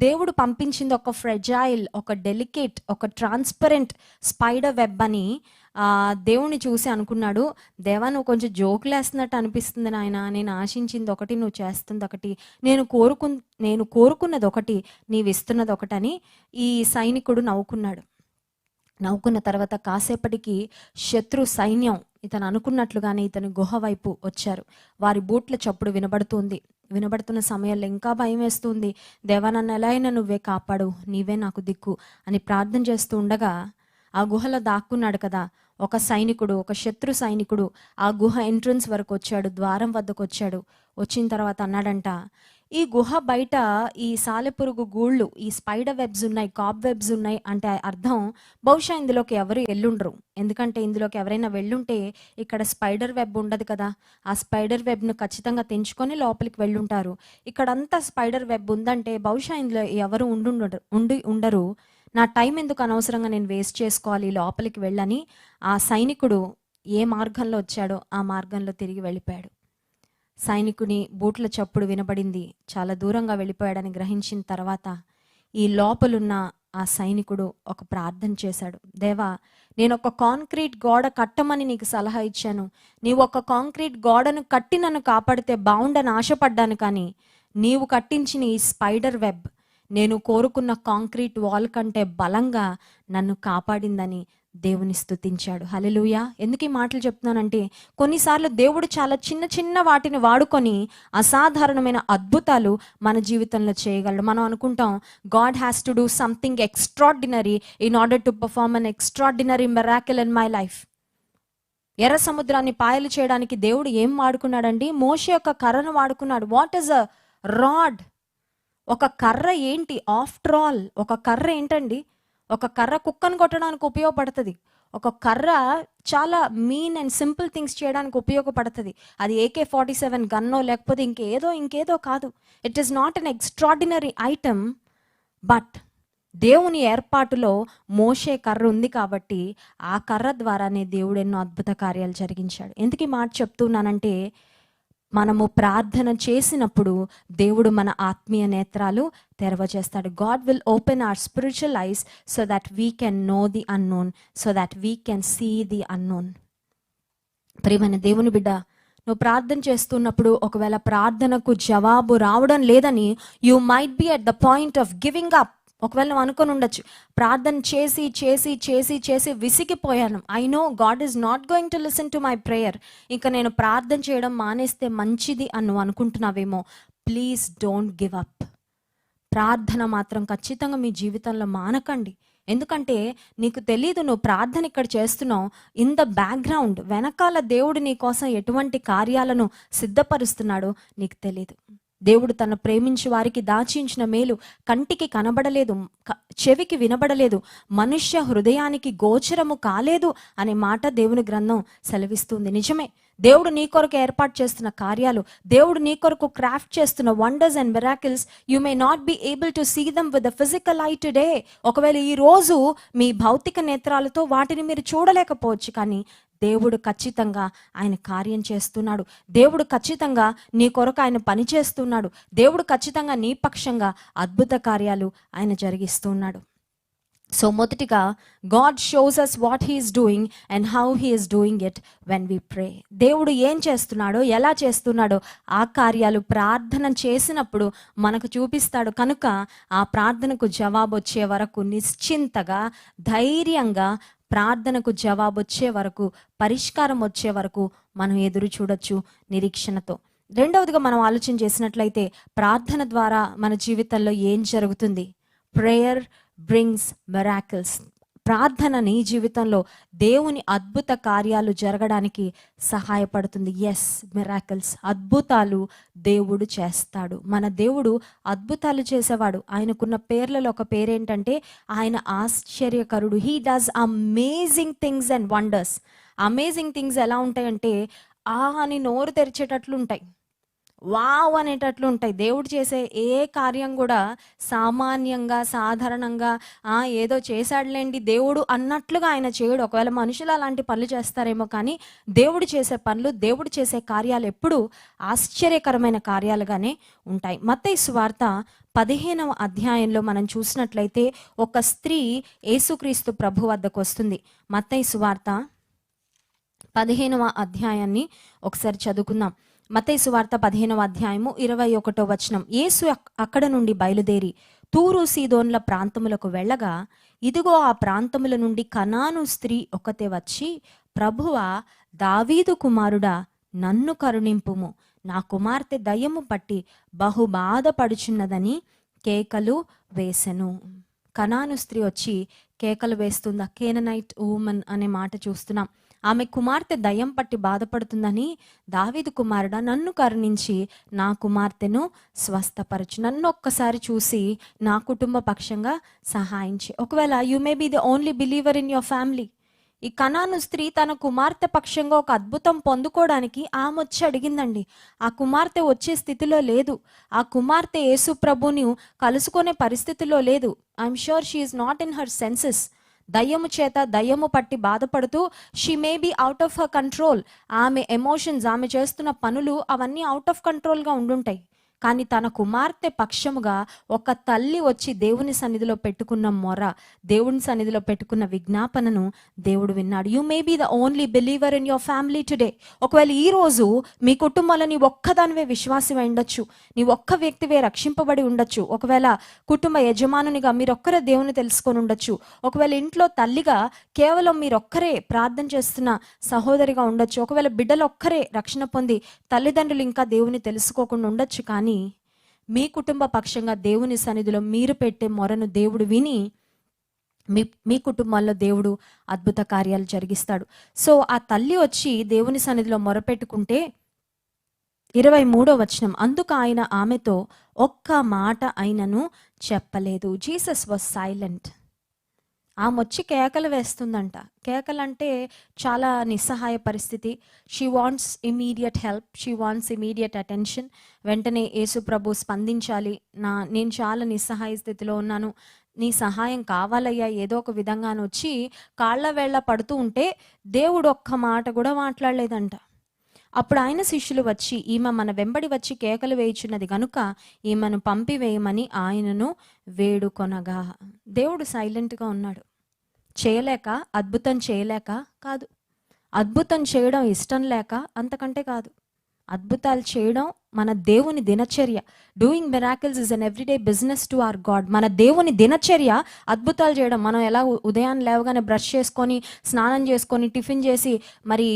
దేవుడు పంపించింది ఒక ఫ్రెజైల్, ఒక డెలికేట్, ఒక ట్రాన్స్పరెంట్ స్పైడర్ వెబ్ అని దేవుని చూసి అనుకున్నాడు. దేవా, నువ్వు కొంచెం జోకులేస్తున్నట్టు అనిపిస్తుంది నాయన. నేను ఆశించింది ఒకటి, నువ్వు చేస్తుంది ఒకటి, నేను కోరుకున్నది ఒకటి, నీవు ఇస్తున్నది ఒకటని ఈ సైనికుడు నవ్వుకున్న తర్వాత కాసేపటికి శత్రు సైన్యం ఇతను అనుకున్నట్లుగానే ఇతని గుహ వైపు వచ్చారు. వారి బూట్ల చప్పుడు వినబడుతున్న సమయంలో ఇంకా భయం వేస్తుంది. దేవా, నన్ను ఎలా అయినా నువ్వే కాపాడు, నీవే నాకు దిక్కు అని ప్రార్థన చేస్తూ ఉండగా ఆ గుహలో దాక్కున్నాడు కదా ఒక శత్రు సైనికుడు ఆ గుహ ఎంట్రన్స్ వరకు వచ్చాడు, ద్వారం వద్దకు వచ్చాడు. వచ్చిన తర్వాత అన్నాడంట, ఈ గుహ బయట ఈ సాలెపురుగు గూళ్ళు, ఈ స్పైడర్ వెబ్స్ ఉన్నాయి, కాబ్ వెబ్స్ ఉన్నాయి అంటే అర్థం బహుశా ఇందులోకి ఎవరు వెళ్ళుండరు. ఎందుకంటే ఇందులోకి ఎవరైనా వెళ్ళుంటే ఇక్కడ స్పైడర్ వెబ్ ఉండదు కదా. ఆ స్పైడర్ వెబ్ను ఖచ్చితంగా తెంచుకొని లోపలికి వెళ్ళుంటారు. ఇక్కడంతా స్పైడర్ వెబ్ ఉందంటే బహుశా ఇందులో ఎవరు ఉండరు. నా టైం ఎందుకు అనవసరంగా నేను వేస్ట్ చేసుకోవాలి, లోపలికి వెళ్ళని ఆ సైనికుడు ఏ మార్గంలో వచ్చాడో ఆ మార్గంలో తిరిగి వెళ్ళిపోయాడు. సైనికుని బూట్ల చప్పుడు వినబడింది, చాలా దూరంగా వెళ్ళిపోయాడని గ్రహించిన తర్వాత ఈ లోపలున్న ఆ సైనికుడు ఒక ప్రార్థన చేశాడు. దేవా, నేను ఒక కాంక్రీట్ గోడ కట్టమని నీకు సలహా ఇచ్చాను, నీవు ఒక కాంక్రీట్ గోడను కట్టి నన్ను కాపాడితే బాగుండని ఆశపడ్డాను, కానీ నీవు కట్టించిన ఈ స్పైడర్ వెబ్ నేను కోరుకున్న కాంక్రీట్ వాల్ కంటే బలంగా నన్ను కాపాడిందని దేవుని స్తుతించాడు. హల్లెలూయా. ఎందుకు ఈ మాటలు చెప్తున్నానంటే, కొన్నిసార్లు దేవుడు చాలా చిన్న వాటిని వాడుకొని అసాధారణమైన అద్భుతాలు మన జీవితంలో చేయగలడు. మనం అనుకుంటాం God has to do something extraordinary in order to perform an extraordinary miracle in my life. ఎర్ర సముద్రాన్ని పాయలు చేయడానికి దేవుడు ఏం వాడుకున్నాడండి? మోషే యొక్క కర్రను వాడుకున్నాడు. What is a rod? ఒక కర్ర ఏంటి? ఆఫ్టర్ ఆల్ ఒక కర్ర ఏంటండి? ఒక కర్ర కుక్కను కొట్టడానికి ఉపయోగపడుతుంది. ఒక కర్ర చాలా మీన్ అండ్ సింపుల్ థింగ్స్ చేయడానికి ఉపయోగపడుతుంది. అది AK-47 గన్నో లేకపోతే ఇంకేదో కాదు. It is not an extraordinary item. But దేవుని ఏర్పాటులో మోషే కర్ర ఉంది కాబట్టి ఆ కర్ర ద్వారానే దేవుడు ఎన్నో అద్భుత కార్యాలు జరిగించాడు. ఎందుకు ఈ మాట చెప్తున్నానంటే, మనము ప్రార్థన చేసినప్పుడు దేవుడు మన ఆత్మీయ నేత్రాలు తెరవచేస్తాడు. God will open our spiritual eyes so that we can know the unknown, so that we can see the unknown. ప్రియమైన దేవుని బిడ్డ, నువ్వు ప్రార్థన చేస్తున్నప్పుడు ఒకవేళ ప్రార్థనకు జవాబు రావడం లేదని, you might be at the point of giving up. ఒకవేళ నువ్వు అనుకొని ఉండొచ్చు, ప్రార్థన చేసి చేసి చేసి చేసి విసిగిపోయాను, I know God is not going to listen to my prayer, ఇంకా నేను ప్రార్థన చేయడం మానేస్తే మంచిది అని నువ్వు అనుకుంటున్నావేమో. Please don't give up. ప్రార్థన మాత్రం ఖచ్చితంగా మీ జీవితంలో మానకండి. ఎందుకంటే నీకు తెలీదు, నువ్వు ప్రార్థన ఇక్కడ చేస్తున్నావు, ఇన్ ద బ్యాక్గ్రౌండ్ వెనకాల దేవుడు నీ కోసం ఎటువంటి కార్యాలను సిద్ధపరుస్తున్నాడో నీకు తెలీదు. దేవుడు తన ప్రేమించి వారికి దాచించిన మేలు కంటికి కనబడలేదు, చెవికి వినబడలేదు, మనుష్య హృదయానికి గోచరము కాలేదు అనే మాట దేవుని గ్రంథం సెలవిస్తుంది. నిజమే, దేవుడు నీ కొరకు ఏర్పాటు చేస్తున్న కార్యాలు, దేవుడు నీ కొరకు క్రాఫ్ట్ చేస్తున్న wonders and miracles, you may not be able to see them with the physical eye today. ఒకవేళ ఈ రోజు మీ భౌతిక నేత్రాలతో వాటిని మీరు చూడలేకపోవచ్చు, కానీ దేవుడు ఖచ్చితంగా ఆయన కార్యం చేస్తున్నాడు. దేవుడు ఖచ్చితంగా నీ కొరకు ఆయన పని చేస్తున్నాడు. దేవుడు ఖచ్చితంగా నీ పక్షంగా అద్భుత కార్యాలు ఆయన జరిగిస్తున్నాడు. సో మొదటిగా, God shows us what he is doing and how he is doing it when we pray. దేవుడు ఏం చేస్తున్నాడో, ఎలా చేస్తున్నాడో ఆ కార్యాలు ప్రార్థన చేసినప్పుడు మనకు చూపిస్తాడు. కనుక ఆ ప్రార్థనకు జవాబు వచ్చే వరకు నిశ్చింతగా, ధైర్యంగా, ప్రార్థనకు జవాబు వచ్చే వరకు, పరిష్కారం వచ్చే వరకు మనం ఎదురు చూడొచ్చు నిరీక్షణతో. రెండవదిగా మనం ఆలోచన చేసినట్లయితే, ప్రార్థన ద్వారా మన జీవితంలో ఏం జరుగుతుంది? Prayer brings miracles. ప్రార్థన నీ జీవితంలో దేవుని అద్భుత కార్యాలు జరగడానికి సహాయపడుతుంది. ఎస్, మిరాకిల్స్, అద్భుతాలు దేవుడు చేస్తాడు. మన దేవుడు అద్భుతాలు చేసేవాడు. ఆయనకున్న పేర్లలో ఒక పేరేంటంటే ఆయన ఆశ్చర్యకరుడు. He does amazing things and wonders. Amazing things ఎలా ఉంటాయంటే అని నోరు తెరిచేటట్లు ఉంటాయి, వావ్ అనేటట్లు ఉంటాయి. దేవుడు చేసే ఏ కార్యం కూడా సామాన్యంగా, సాధారణంగా ఏదో చేశాడులేండి దేవుడు అన్నట్లుగా ఆయన చేయడు. ఒకవేళ మనుషులు అలాంటి పనులు చేస్తారేమో, కానీ దేవుడు చేసే పనులు, దేవుడు చేసే కార్యాలు ఎప్పుడూ ఆశ్చర్యకరమైన కార్యాలుగానే ఉంటాయి. మత్తయి సువార్త 15వ అధ్యాయంలో మనం చూసినట్లయితే ఒక స్త్రీ యేసుక్రీస్తు ప్రభు వద్దకు వస్తుంది. మత్తయి సువార్త 15వ అధ్యాయాన్ని ఒకసారి చదువుకుందాం. మత్తయి సువార్త 15వ అధ్యాయము 21వ వచనం. యేసు అక్కడ నుండి బయలుదేరి తూరు సీదోన్ల ప్రాంతములకు వెళ్ళగా, ఇదిగో ఆ ప్రాంతముల నుండి కనాను స్త్రీ ఒకతే వచ్చి, ప్రభువా, దావీదు కుమారుడా, నన్ను కరుణింపుము, నా కుమార్తె దయ్యము పట్టి బహు బాధపడుచున్నదని కేకలు వేసెను. కనాను స్త్రీ వచ్చి కేకలు వేస్తుందా? కేననైట్ వుమన్ అనే మాట చూస్తున్నాం. ఆమె కుమార్తె దయ్యం పట్టి బాధపడుతుందని, దావీదు కుమారుడా, నన్ను కరుణించి నా కుమార్తెను స్వస్థపరచు, నన్ను ఒక్కసారి చూసి నా కుటుంబ పక్షంగా సహాయించి. ఒకవేళ you may be the only believer in your family. ఈ కనాను స్త్రీ తన కుమార్తె పక్షంగా ఒక అద్భుతం పొందుకోవడానికి ఆమె వచ్చి అడిగిందండి. ఆ కుమార్తె వచ్చే స్థితిలో లేదు. ఆ కుమార్తె యేసు ప్రభుని కలుసుకునే పరిస్థితిలో లేదు. I'm sure she is not in her senses. దయ్యము చేత దయ్యము పట్టి బాధపడుతూ, she may be out of her control. ఆమె ఎమోషన్స్, ఆమె చేస్తున్న పనులు అవన్నీ అవుట్ ఆఫ్ కంట్రోల్గా ఉండుంటాయి. కానీ తన కుమార్తె పక్షముగా ఒక తల్లి వచ్చి దేవుని సన్నిధిలో పెట్టుకున్న మొర, దేవుని సన్నిధిలో పెట్టుకున్న విజ్ఞాపనను దేవుడు విన్నాడు. You may be the only believer in your family today. ఒకవేళ ఈ రోజు మీ కుటుంబంలో నీ ఒక్కదానివే విశ్వాసం ఉండొచ్చు, నీ ఒక్క వ్యక్తివే రక్షింపబడి ఉండొచ్చు. ఒకవేళ కుటుంబ యజమానునిగా మీరొక్కరే దేవుని తెలుసుకొని ఉండొచ్చు. ఒకవేళ ఇంట్లో తల్లిగా కేవలం మీరొక్కరే ప్రార్థన చేస్తున్న సహోదరిగా ఉండొచ్చు. ఒకవేళ బిడ్డలు ఒక్కరే రక్షణ పొంది తల్లిదండ్రులు ఇంకా దేవుని తెలుసుకోకుండా ఉండొచ్చు. కానీ మీ కుటుంబ పక్షంగా దేవుని సన్నిధిలో మీరు పెట్టే మొరను దేవుడు విని మీ కుటుంబాల్లో దేవుడు అద్భుత కార్యాలు జరిగిస్తాడు. సో ఆ తల్లి వచ్చి దేవుని సన్నిధిలో మొరపెట్టుకుంటే 23వ వచనం, అందుకు ఆయన ఆమెతో ఒక్క మాట అయినను చెప్పలేదు. Jesus was silent. ఆమె వచ్చి కేకలు వేస్తుందంట. కేకలంటే చాలా నిస్సహాయ పరిస్థితి. She wants immediate help, she wants immediate attention. వెంటనే యేసు ప్రభు స్పందించాలి, నేను చాలా నిస్సహాయ స్థితిలో ఉన్నాను, నీ సహాయం కావాలయ్యా ఏదో ఒక విధంగా అని వచ్చి కాళ్ళ వేళ్ళ పడుతూ ఉంటే దేవుడు ఒక్క మాట కూడా మాట్లాడలేదంట. అప్పుడు ఆయన శిష్యులు వచ్చి, ఈమె మన వెంబడి వచ్చి కేకలు వేయుచున్నది గనుక ఈమెను పంపివేయమని ఆయనను వేడుకొనగా. దేవుడు సైలెంట్గా ఉన్నాడు. చేయలేక, అద్భుతం చేయలేక కాదు, అద్భుతం చేయడం ఇష్టం లేక, అంతకంటే కాదు. అద్భుతాలు చేయడం మన దేవుని దినచర్య. Doing miracles is an everyday business to our God. మన దేవుని దినచర్య అద్భుతాలు చేయడం. మనం ఎలా ఉదయాన్నే లేవగానే బ్రష్ చేసుకొని, స్నానం చేసుకొని, టిఫిన్ చేసి, మరి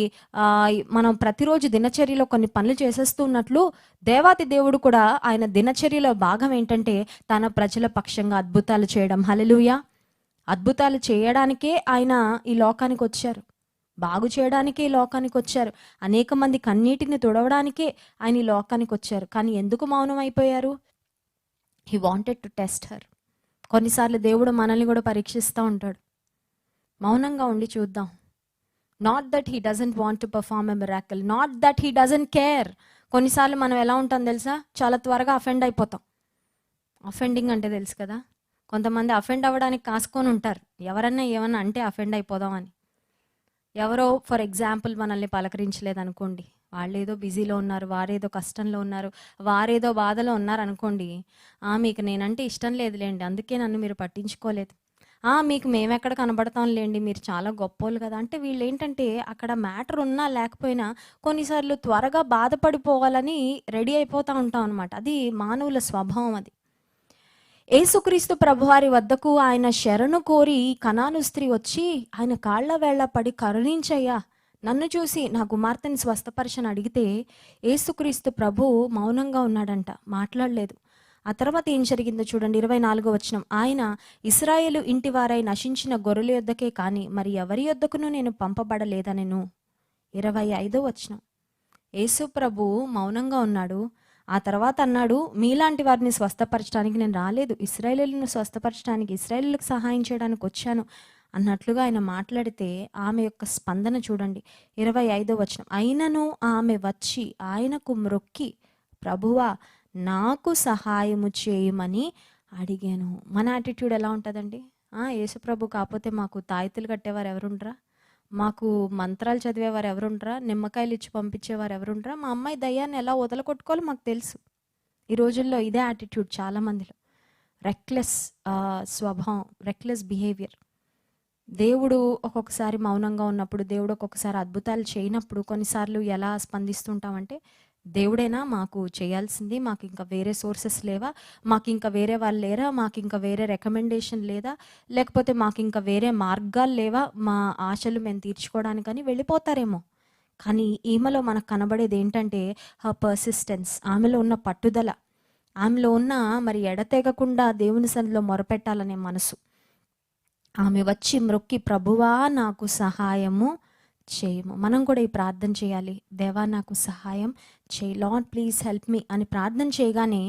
మనం ప్రతిరోజు దినచర్యలో కొన్ని పనులు చేసేస్తూ ఉన్నట్లు దేవాతి దేవుడు కూడా ఆయన దినచర్యలో భాగం ఏంటంటే తన ప్రజల పక్షంగా అద్భుతాలు చేయడం. హల్లెలూయా. అద్భుతాలు చేయడానికే ఆయన ఈ లోకానికి వచ్చారు, బాగు చేయడానికే ఈ లోకానికి వచ్చారు, అనేక మంది కన్నీటిని తుడవడానికే ఆయన ఈ లోకానికి వచ్చారు. కానీ ఎందుకు మౌనం అయిపోయారు? He wanted to test her. కొన్నిసార్లు దేవుడు మనల్ని కూడా పరీక్షిస్తూ ఉంటాడు. మౌనంగా ఉండి చూద్దాం. Not that he doesn't want to perform a miracle, not that he doesn't care. కొన్నిసార్లు మనం ఎలా ఉంటాం తెలుసా? చాలా త్వరగా అఫెండ్ అయిపోతాం. అఫెండింగ్ అంటే తెలుసు కదా, కొంతమంది అఫెండ్ అవ్వడానికి కాసుకొని ఉంటారు. ఎవరన్నా ఏమన్నా అంటే అఫెండ్ అయిపోదామని. ఎవరో ఫర్ ఎగ్జాంపుల్ మనల్ని పలకరించలేదు అనుకోండి, వాళ్ళేదో బిజీలో ఉన్నారు, వారేదో కష్టంలో ఉన్నారు, వారేదో బాధలో ఉన్నారు అనుకోండి. మీకు నేనంటే ఇష్టం లేదులేండి, అందుకే నన్ను మీరు పట్టించుకోలేదు. మీకు మేమెక్కడ కనబడతాం లేండి, మీరు చాలా గొప్పోళ్ళు కదా. అంటే వీళ్ళు ఏంటంటే అక్కడ మ్యాటర్ ఉన్నా లేకపోయినా కొన్నిసార్లు త్వరగా బాధపడిపోవాలని రెడీ అయిపోతూ ఉంటాం అనమాట. అది మానవుల స్వభావం. అది యేసుక్రీస్తు ప్రభువారి వద్దకు ఆయన శరణు కోరి కనాను స్త్రీ వచ్చి ఆయన కాళ్ళ వేళ్ళ పడి, కరుణించయ్యా, నన్ను చూసి నా కుమార్తెని స్వస్థపరచని అడిగితే యేసుక్రీస్తు ప్రభు మౌనంగా ఉన్నాడంట, మాట్లాడలేదు. ఆ తర్వాత ఏం జరిగిందో చూడండి, 24వ వచనం. ఆయన ఇశ్రాయేలు ఇంటి వారై నశించిన గొర్రెల యొద్దకే కానీ మరి ఎవరి యొద్దకును నేను పంపబడలేదనెను. 25వ వచనం. యేసు ప్రభు మౌనంగా ఉన్నాడు. ఆ తర్వాత అన్నాడు, మీలాంటి వారిని స్వస్థపరచడానికి నేను రాలేదు, ఇశ్రాయేలును స్వస్థపరచడానికి, ఇశ్రాయేలులకు సహాయం చేయడానికి వచ్చాను అన్నట్లుగా ఆయన మాట్లాడితే ఆమె యొక్క స్పందన చూడండి. 25వ వచనం. అయినను ఆమె వచ్చి ఆయనకు మ్రొక్కి, ప్రభువా నాకు సహాయము చేయమని అడిగాను. మన యాటిట్యూడ్ ఎలా ఉంటుందండి? యేసు ప్రభు కాకపోతే మాకు తాయితులు కట్టేవారు ఎవరుండ్రా, మాకు మంత్రాలు చదివేవారు ఎవరుండ్రా, నిమ్మకాయలు ఇచ్చి పంపించేవారు ఎవరుండ్రా, మా అమ్మాయి దయ్యాన్ని ఎలా వదలకొట్టుకోవాలో మాకు తెలుసు. ఈ రోజుల్లో ఇదే యాటిట్యూడ్ చాలామందిలో. రెక్లెస్ స్వభావం, రెక్లెస్ బిహేవియర్. దేవుడు ఒక్కొక్కసారి మౌనంగా ఉన్నప్పుడు, దేవుడు ఒక్కొక్కసారి అద్భుతాలు చేయనప్పుడు కొన్నిసార్లు ఎలా స్పందిస్తుంటామంటే, దేవుడేనా మాకు చేయాల్సింది, మాకు ఇంకా వేరే సోర్సెస్ లేవా, మాకు ఇంకా వేరే వాళ్ళు లేరా, మాకు ఇంకా వేరే రికమెండేషన్ లేదా, లేకపోతే మాకు ఇంకా వేరే మార్గాలు లేవా మా ఆశలు మేము తీర్చుకోవడానికని వెళ్ళిపోతారేమో. కానీ ఈమెలో మనకు కనబడేది ఏంటంటే హర్ పర్సిస్టెన్స్, ఆమెలో ఉన్న పట్టుదల, ఆమెలో ఉన్న మరి ఎడతెగకుండా దేవుని సన్నిధిలో మొరపెట్టాలనే మనసు. ఆమె వచ్చి మ్రొక్కి, ప్రభువా నాకు సహాయము చేయము. మనం కూడా ఈ ప్రార్థన చేయాలి. దేవా నాకు సహాయం చేయి, లార్డ్ ప్లీజ్ హెల్ప్ మీ అని ప్రార్థన చేయగానే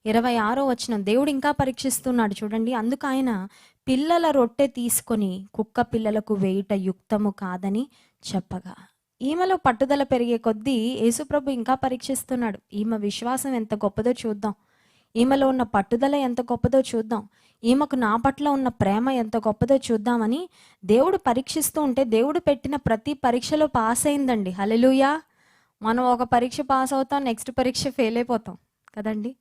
26వ వచనం. దేవుడు ఇంకా పరీక్షిస్తున్నాడు చూడండి. అందుకు ఆయన పిల్లల రొట్టె తీసుకొని కుక్క పిల్లలకు వేయుట యుక్తము కాదని చెప్పగా. ఈమెలో పట్టుదల పెరిగే కొద్దీ యేసుప్రభు ఇంకా పరీక్షిస్తున్నాడు. ఈమె విశ్వాసం ఎంత గొప్పదో చూద్దాం, ఈమెలో ఉన్న పట్టుదల ఎంత గొప్పదో చూద్దాం, ఈమెకు నా పట్ల ఉన్న ప్రేమ ఎంత గొప్పదో చూద్దామని దేవుడు పరీక్షిస్తూ ఉంటే, దేవుడు పెట్టిన ప్రతి పరీక్షలో పాస్ అయిందండి. హల్లెలూయా. మనం ఒక పరీక్ష పాస్ అవుతాం, నెక్స్ట్ పరీక్ష ఫెయిల్ అయిపోతాం కదండి.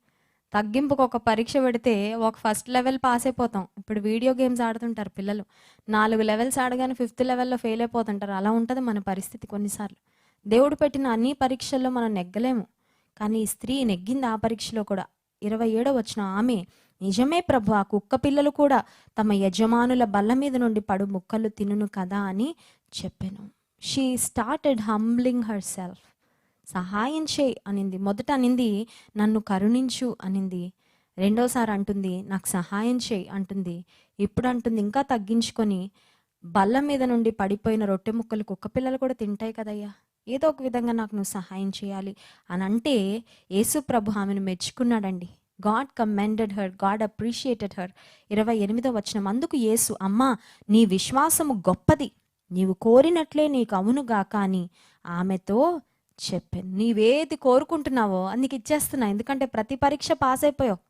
తగ్గింపుకు ఒక పరీక్ష పెడితే ఒక ఫస్ట్ లెవెల్ పాస్ అయిపోతాం. ఇప్పుడు వీడియో గేమ్స్ ఆడుతుంటారు పిల్లలు, 4 లెవెల్స్ ఆడగానే 5th లెవెల్లో ఫెయిల్ అయిపోతుంటారు. అలా ఉంటుంది మన పరిస్థితి కొన్నిసార్లు. దేవుడు పెట్టిన అన్ని పరీక్షల్లో మనం నెగ్గలేము, కానీ ఈ స్త్రీ నెగ్గింది ఆ పరీక్షలో కూడా. 27వ వచనం. ఆమె నిజమే ప్రభు, ఆ కుక్క పిల్లలు కూడా తమ యజమానుల బల్ల మీద నుండి పడు ముక్కలు తినును కదా అని చెప్పాను. She started humbling her self. సహాయం చేయి అనింది. మొదట అనింది నన్ను కరుణించు అనింది, రెండోసారి అంటుంది నాకు సహాయం చేయి అంటుంది, ఇప్పుడు అంటుంది ఇంకా తగ్గించుకొని బల్ల మీద నుండి పడిపోయిన రొట్టె ముక్కలు కుక్క పిల్లలు కూడా తింటాయి కదయ్యా, ఏదో ఒక విధంగా నాకు నువ్వు సహాయం చేయాలి అని అంటే యేసు ప్రభు ఆమెను మెచ్చుకున్నాడండి. God commended her, God appreciated her. 28వ వచనం, అందుకు యేసు, అమ్మా నీ విశ్వాసము గొప్పది, నీవు కోరినట్లే నీకు అవునుగాక అని ఆమెతో చెప్పాను. నీవేది కోరుకుంటున్నావో అది నీకు ఇచ్చేస్తున్నా, ఎందుకంటే ప్రతి పరీక్ష పాస్ అయిపోయావు,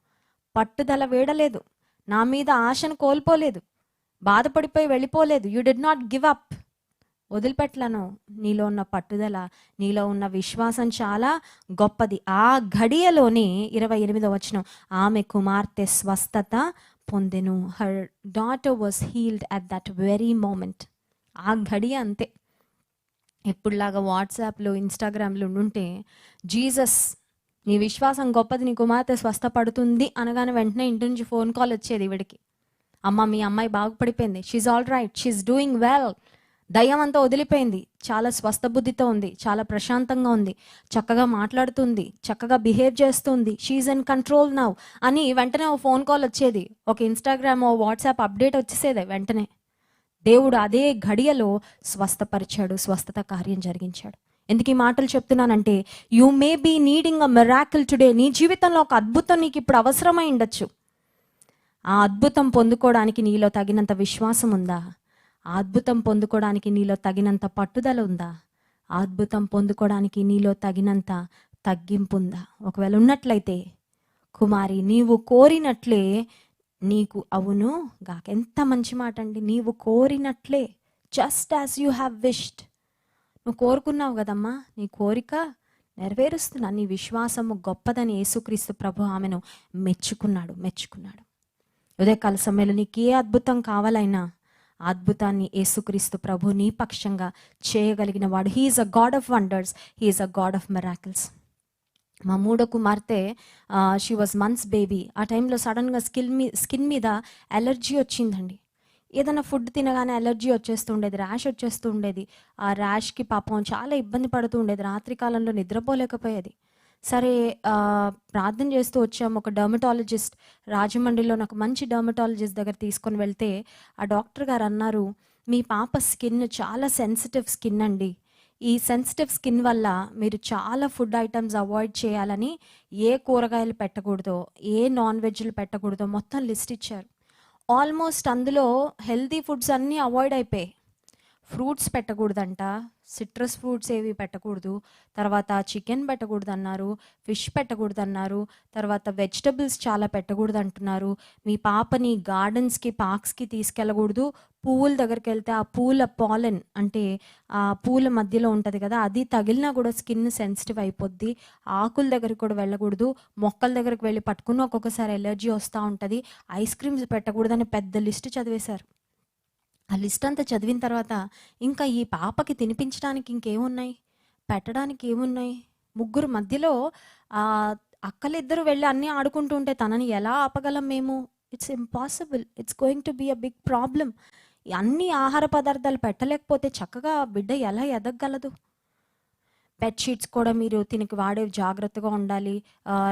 పట్టుదల వీడలేదు, నా మీద ఆశను కోల్పోలేదు, బాధపడిపోయి వెళ్ళిపోలేదు. You did not give up, వదిలిపెట్టలను. నీలో ఉన్న పట్టుదల, నీలో ఉన్న విశ్వాసం చాలా గొప్పది. ఆ ఘడియలోనే 28వ వచనం, ఆమె కుమార్తె స్వస్థత పొందెను. Her daughter was healed at that very moment. ఆ ఘడియ అంతే. ఇప్పుడులాగా వాట్సాప్లో ఇన్స్టాగ్రామ్లో ఉంటే జీసస్ నీ విశ్వాసం గొప్పది, నీ కుమార్తె స్వస్థపడుతుంది అనగానే వెంటనే ఇంటి నుంచి ఫోన్ కాల్ వచ్చేది ఈవిడికి, అమ్మ మీ అమ్మాయి బాగుపడిపోయింది, she's all right, she's doing well, దయ్యం అంతా వదిలిపోయింది, చాలా స్వస్థ బుద్ధితో ఉంది, చాలా ప్రశాంతంగా ఉంది, చక్కగా మాట్లాడుతుంది, చక్కగా బిహేవ్ చేస్తుంది, షీఈ్ ఇన్ కంట్రోల్ నౌ అని వెంటనే ఓ ఫోన్ కాల్ వచ్చేది, ఒక ఇన్స్టాగ్రామ్ ఓ వాట్సాప్ అప్డేట్ వచ్చేసేదే వెంటనే. దేవుడు అదే ఘడియలో స్వస్థపరిచాడు, స్వస్థత కార్యం జరిగించాడు. ఎందుకు ఈ మాటలు చెప్తున్నానంటే, you may be needing a miracle today. నీ జీవితంలో ఒక అద్భుతం నీకు ఇప్పుడు అవసరమై ఉండొచ్చు. ఆ అద్భుతం పొందుకోవడానికి నీలో తగినంత విశ్వాసం ఉందా? ఆ అద్భుతం పొందుకోవడానికి నీలో తగినంత పట్టుదల ఉందా? ఆ అద్భుతం పొందుకోవడానికి నీలో తగినంత తగ్గింపు ఉందా? ఒకవేళ ఉన్నట్లయితే, కుమారి నీవు కోరినట్లే నీకు అవును గాక. ఎంత మంచి మాట అండి, నీవు కోరినట్లే, just as you have wished. నువ్వు కోరుకున్నావు కదమ్మా, నీ కోరిక నెరవేరుస్తున్నా, నీ విశ్వాసము గొప్పదని యేసుక్రీస్తు ప్రభు ఆమెను మెచ్చుకున్నాడు. ఉదయకాల సమయంలో నీకు ఏ అద్భుతం కావాలైనా ఆ అద్భుతాన్ని యేసుక్రీస్తు ప్రభు నీ పక్షంగా చేయగలిగిన వాడు. He is a God of wonders, he is a God of miracles. మా 3వ కుమార్తె, షీ వాజ్ మంత్స్ బేబీ. ఆ టైంలో సడన్గా స్కిన్ మీద అలర్జీ వచ్చిందండి. ఏదైనా ఫుడ్ తినగానే అలర్జీ వచ్చేస్తూ ఉండేది, ర్యాష్ వచ్చేస్తూ ఉండేది. ఆ ర్యాష్కి పాపం చాలా ఇబ్బంది పడుతూ ఉండేది, రాత్రి కాలంలో నిద్రపోలేకపోయేది. సరే ప్రార్థన చేస్తూ వచ్చాము. ఒక డర్మటాలజిస్ట్, రాజమండ్రిలో నాకు మంచి డర్మటాలజిస్ట్ దగ్గర తీసుకొని వెళ్తే ఆ డాక్టర్ గారు అన్నారు, మీ పాప స్కిన్ చాలా సెన్సిటివ్ స్కిన్ అండి, ఈ సెన్సిటివ్ స్కిన్ వల్ల మీరు చాలా ఫుడ్ ఐటమ్స్ అవాయిడ్ చేయాలని, ఏ కూరగాయలు పెట్టకూడదో, ఏ నాన్ వెజ్లు పెట్టకూడదో మొత్తం లిస్ట్ ఇచ్చారు. ఆల్మోస్ట్ అందులో హెల్తీ ఫుడ్స్ అన్నీ అవాయిడ్ అయిపోయాయి. ఫ్రూట్స్ పెట్టకూడదంట, సిట్రస్ ఫ్రూట్స్ ఏవి పెట్టకూడదు, తర్వాత చికెన్ పెట్టకూడదు అన్నారు, ఫిష్ పెట్టకూడదు అన్నారు, తర్వాత వెజిటబుల్స్ చాలా పెట్టకూడదు అంటున్నారు. మీ పాపని గార్డెన్స్కి, పార్క్స్కి తీసుకెళ్ళకూడదు. పువ్వుల దగ్గరికి వెళ్తే ఆ పూల పాలెన్ అంటే ఆ పూల మధ్యలో ఉంటుంది కదా, అది తగిలినా కూడా స్కిన్ సెన్సిటివ్ అయిపోద్ది. ఆకుల దగ్గరికి కూడా వెళ్ళకూడదు, మొక్కల దగ్గరికి వెళ్ళి పట్టుకుని ఒక్కొక్కసారి ఎలర్జీ వస్తూ ఉంటుంది. ఐస్ క్రీమ్స్ పెట్టకూడదని పెద్ద లిస్ట్ చదివేశారు. ఆ లిస్ట్ అంతా చదివిన తర్వాత ఇంకా ఈ పాపకి తినిపించడానికి ఇంకేమున్నాయి, పెట్టడానికి ఏమున్నాయి? ముగ్గురు మధ్యలో అక్కలిద్దరు వెళ్ళి అన్నీ ఆడుకుంటూ ఉంటే తనని ఎలా ఆపగలం మేము? It's impossible, it's going to be a big problem. అన్ని ఆహార పదార్థాలు పెట్టలేకపోతే చక్కగా బిడ్డ ఎలా ఎదగగలదు? బెడ్షీట్స్ కూడా మీరు తినకి వాడే జాగ్రత్తగా ఉండాలి,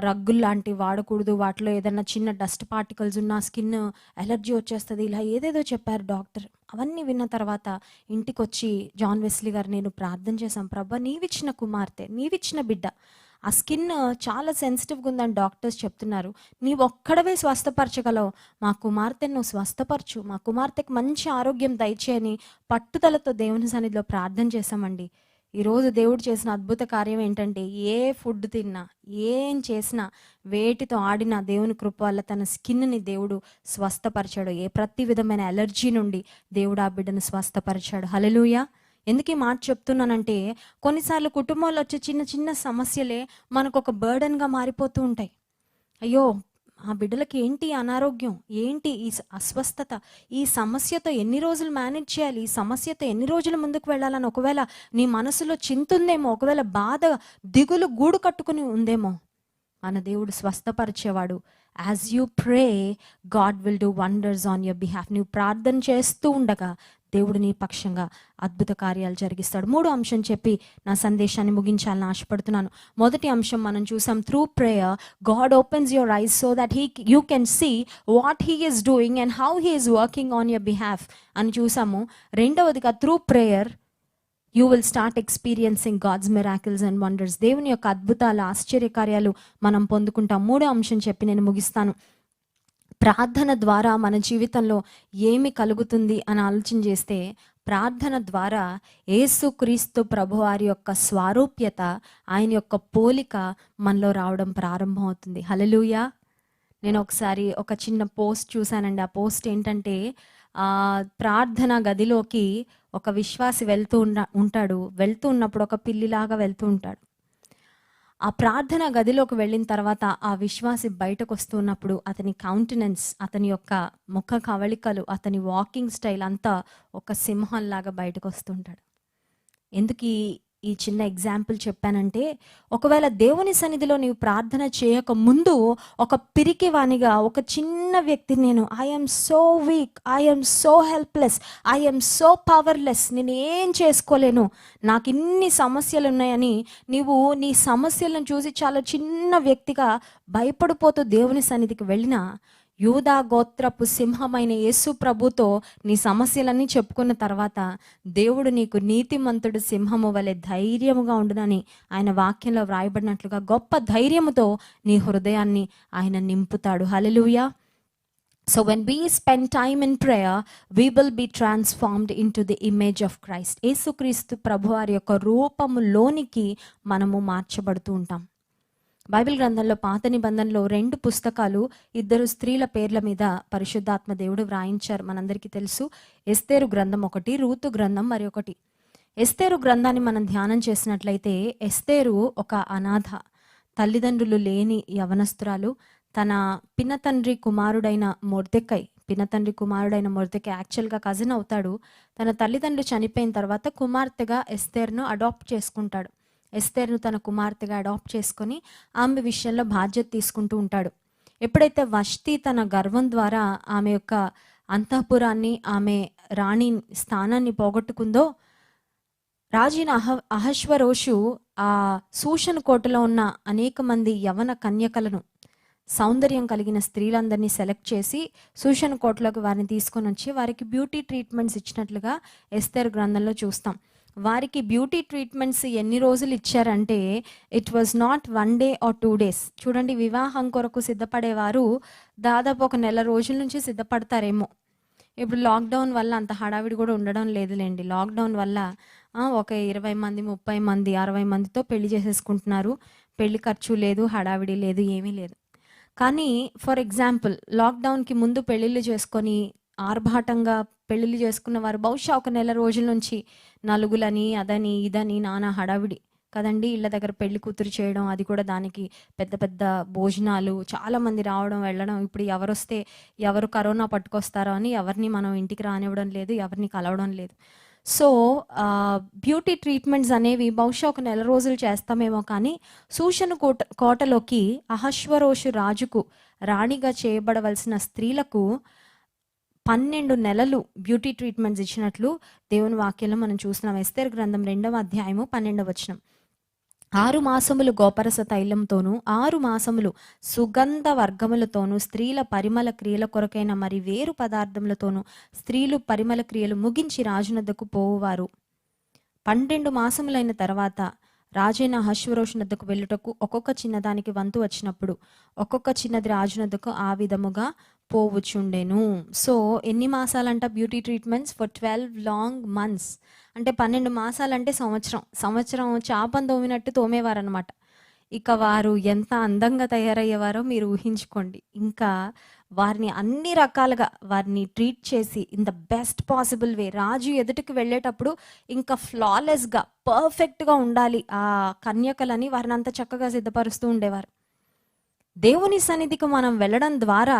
రగ్గులు లాంటివి వాడకూడదు, వాటిలో ఏదైనా చిన్న డస్ట్ పార్టికల్స్ ఉన్న స్కిన్ ఎలర్జీ వచ్చేస్తుంది, ఇలా ఏదేదో చెప్పారు డాక్టర్. అవన్నీ విన్న తర్వాత ఇంటికి వచ్చి జాన్ వెస్లీ గారు నేను ప్రార్థన చేశాం, ప్రభా నీవిచ్చిన కుమార్తె, నీవిచ్చిన బిడ్డ, ఆ స్కిన్ చాలా సెన్సిటివ్గా ఉందని డాక్టర్స్ చెప్తున్నారు, నీవు ఒక్కడవే స్వస్థపరచగలవు, మా కుమార్తెను నువ్వు స్వస్థపరచు, మా కుమార్తెకు మంచి ఆరోగ్యం దయచేయని పట్టుదలతో దేవుని సన్నిధిలో ప్రార్థన చేశామండి. ఈరోజు దేవుడు చేసిన అద్భుత కార్యం ఏంటంటే, ఏ ఫుడ్ తిన్నా, ఏం చేసినా, వేటితో ఆడినా దేవుని కృప వల్ల తన స్కిన్ని దేవుడు స్వస్థపరిచాడు. ప్రతి విధమైన ఎలర్జీ నుండి దేవుడు ఆ బిడ్డను స్వస్థపరిచాడు. హల్లెలూయా. ఎందుకు ఈ మాట చెప్తున్నానంటే, కొన్నిసార్లు కుటుంబంలో వచ్చే చిన్న చిన్న సమస్యలే మనకు ఒక బర్డన్గా మారిపోతూ ఉంటాయి. అయ్యో ఆ బిడ్డలకి ఏంటి అనారోగ్యం, ఏంటి ఈ అస్వస్థత, ఈ సమస్యతో ఎన్ని రోజులు మేనేజ్ చేయాలి, ఈ సమస్యతో ఎన్ని రోజులు ముందుకు వెళ్ళాలని ఒకవేళ నీ మనసులో చింతుందేమో, ఒకవేళ బాధ దిగులు గూడు కట్టుకుని ఉందేమో, మన దేవుడు స్వస్థపరిచేవాడు. As you pray God will do wonders on your behalf. నువ్వు ప్రార్థన చేస్తూ ఉండగా దేవుడు నీ పక్షంగా అద్భుత కార్యాలు జరిగిస్తాడు. 3వ అంశం చెప్పి నా సందేశాన్ని ముగించాలని ఆశపడుతున్నాను. మొదటి అంశం మనం చూసాం, through prayer God opens your eyes so that you can see what he is doing and how he is working on your behalf అని చూసాము. రెండవదిగా through prayer you will start experiencing God's miracles and wonders. దేవుని యొక్క అద్భుతాలు, ఆశ్చర్యకార్యాలు మనం పొందుకుంటాం. మూడో అంశం చెప్పి నేను ముగిస్తాను. ప్రార్థన ద్వారా మన జీవితంలో ఏమి కలుగుతుంది అని ఆలోచన చేస్తే, ప్రార్థన ద్వారా యేసుక్రీస్తు ప్రభువారి యొక్క స్వారూప్యత, ఆయన యొక్క పోలిక మనలో రావడం ప్రారంభం అవుతుంది. హల్లెలూయా. నేను ఒకసారి ఒక చిన్న పోస్ట్ చూశానండి. ఆ పోస్ట్ ఏంటంటే, ప్రార్థన గదిలోకి ఒక విశ్వాసి ఉంటాడు. వెళ్తూ ఉన్నప్పుడు ఒక పిల్లిలాగా వెళ్తూ ఉంటాడు. ఆ ప్రార్థన గదిలోకి వెళ్ళిన తర్వాత ఆ విశ్వాసి బయటకు వస్తున్నప్పుడు అతని కౌంటెనెన్స్, అతని యొక్క ముఖ కవళికలు, అతని వాకింగ్ స్టైల్ అంతా ఒక సింహంలాగా బయటకు వస్తుంటాడు. ఎందుకు ఈ చిన్న ఎగ్జాంపుల్ చెప్పానంటే, ఒకవేళ దేవుని సన్నిధిలో నీవు ప్రార్థన చేయక ముందు ఒక పిరికివానిగా, ఒక చిన్న వ్యక్తి, నేను I'm so weak, I'm so helpless, I'm so powerless, నేను ఏం చేసుకోలేను, నాకు ఇన్ని సమస్యలు ఉన్నాయని నీవు నీ సమస్యలను చూసి చాలా చిన్న వ్యక్తిగా భయపడిపోతూ దేవుని సన్నిధికి వెళ్ళినా, యూదా గోత్రపు సింహమైన యేసు ప్రభుతో నీ సమస్యలన్నీ చెప్పుకున్న తర్వాత దేవుడు నీకు నీతిమంతుడు సింహము వలె ధైర్యముగా ఉండునని ఆయన వాక్యంలో వ్రాయబడినట్లుగా గొప్ప ధైర్యముతో నీ హృదయాన్ని ఆయన నింపుతాడు. హల్లెలూయా. So when we spend time in prayer, we will be transformed into the image of Christ. యేసుక్రీస్తు ప్రభువారి యొక్క రూపములోనికి మనము మార్చబడుతూ ఉంటాం. బైబిల్ గ్రంథంలో పాత నిబంధనలో 2 పుస్తకాలు, 2 స్త్రీల పేర్ల మీద పరిశుద్ధాత్మ దేవుడు వ్రాయించారు. మనందరికీ తెలుసు. ఎస్తేరు గ్రంథం ఒకటి, రూతు గ్రంథం మరి ఒకటి. ఎస్తేరు గ్రంథాన్ని మనం ధ్యానం చేసినట్లయితే, ఎస్తేరు ఒక అనాథ, తల్లిదండ్రులు లేని యవనస్తురాలు. తన పినతండ్రి కుమారుడైన మొర్దెకై యాక్చువల్గా కజిన్ అవుతాడు. తన తల్లిదండ్రులు చనిపోయిన తర్వాత కుమార్తెగా ఎస్తేరును అడాప్ట్ చేసుకుంటాడు. ఎస్తేర్ను తన కుమార్తెగా అడాప్ట్ చేసుకొని ఆమె విషయంలో బాధ్యత తీసుకుంటూ ఉంటాడు. ఎప్పుడైతే వష్టి తన గర్వం ద్వారా ఆమె యొక్క అంతఃపురాన్ని, ఆమె రాణి స్థానాన్ని పోగొట్టుకుందో, రాజైన అహశ్వరోషు ఆ సూషన్ కోటలో ఉన్న అనేక మంది యవన కన్యకలను, సౌందర్యం కలిగిన స్త్రీలందరినీ సెలెక్ట్ చేసి సూషన్ కోటలోకి వారిని తీసుకొని వచ్చి వారికి బ్యూటీ ట్రీట్మెంట్స్ ఇచ్చినట్లుగా ఎస్తేరు గ్రంథంలో చూస్తాం. వారికి బ్యూటీ ట్రీట్మెంట్స్ ఎన్ని రోజులు ఇచ్చారంటే, it was not 1 day or 2 days. చూడండి, వివాహం కొరకు సిద్ధపడేవారు దాదాపు ఒక నెల రోజుల నుంచి సిద్ధపడతారేమో. ఇప్పుడు లాక్డౌన్ వల్ల అంత హడావిడి కూడా ఉండడం లేదులేండి. లాక్డౌన్ వల్ల ఒక 20 మంది, 30 మంది, 60 మందితో పెళ్లి చేసేసుకుంటున్నారు. పెళ్లి ఖర్చు లేదు, హడావిడి లేదు, ఏమీ లేదు. కానీ ఫర్ ఎగ్జాంపుల్, లాక్డౌన్కి ముందు పెళ్ళిళ్ళు చేసుకొని ఆర్భాటంగా పెళ్ళిళ్ళు చేసుకున్న వారు బహుశా ఒక నెల రోజుల నుంచి నలుగులని, అదని ఇదని నానా హడావిడి కదండి. ఇళ్ళ దగ్గర పెళ్లి కూతురు చేయడం, అది కూడా దానికి పెద్ద పెద్ద భోజనాలు, చాలామంది రావడం వెళ్ళడం. ఇప్పుడు ఎవరొస్తే ఎవరు కరోనా పట్టుకొస్తారో అని ఎవరిని మనం ఇంటికి రానివ్వడం లేదు, ఎవరిని కలవడం లేదు. సో బ్యూటీ ట్రీట్మెంట్స్ అనేవి బహుశా ఒక నెల రోజులు చేస్తామేమో. కానీ సూషన్ కోటలోకి అహశ్వరోషు రాజుకు రాణిగా చేయబడవలసిన స్త్రీలకు 12 నెలలు బ్యూటీ ట్రీట్మెంట్స్ ఇచ్చినట్లు దేవుని వాక్యంలో మనం చూస్తున్నాం. ఎస్తేరు గ్రంథం 2వ అధ్యాయము 12వ వచనం. 6 మాసములు గోపరస తైలంతోనూ 6 మాసములు సుగంధ వర్గములతోనూ స్త్రీల పరిమళ క్రియల కొరకైన మరి వేరు పదార్థములతోనూ స్త్రీలు పరిమళ క్రియలు ముగించి రాజునద్దకు పోవువారు. 12 మాసములైన తర్వాత రాజైన అహశ్వరోషునద్దకు వెళ్ళుటకు ఒక్కొక్క చిన్నదానికి వంతు వచ్చినప్పుడు ఒక్కొక్క చిన్నది రాజునద్దకు ఆ విధముగా పోవుచుండెను. సో ఎన్ని మాసాలంట beauty treatments? For 12 long months. అంటే 12 మాసాలంటే సంవత్సరం చాపను తోమినట్టు తోమేవారనమాట. ఇక వారు ఎంత అందంగా తయారయ్యేవారో మీరు ఊహించుకోండి. ఇంకా వారిని అన్ని రకాలుగా వారిని ట్రీట్ చేసి in the best possible way, రాజు ఎదుటికి వెళ్ళేటప్పుడు ఇంకా ఫ్లాలెస్గా, పర్ఫెక్ట్గా ఉండాలి ఆ కన్యకలని వారిని అంత చక్కగా సిద్ధపరుస్తూ ఉండేవారు. దేవుని సన్నిధికి మనం వెళ్ళడం ద్వారా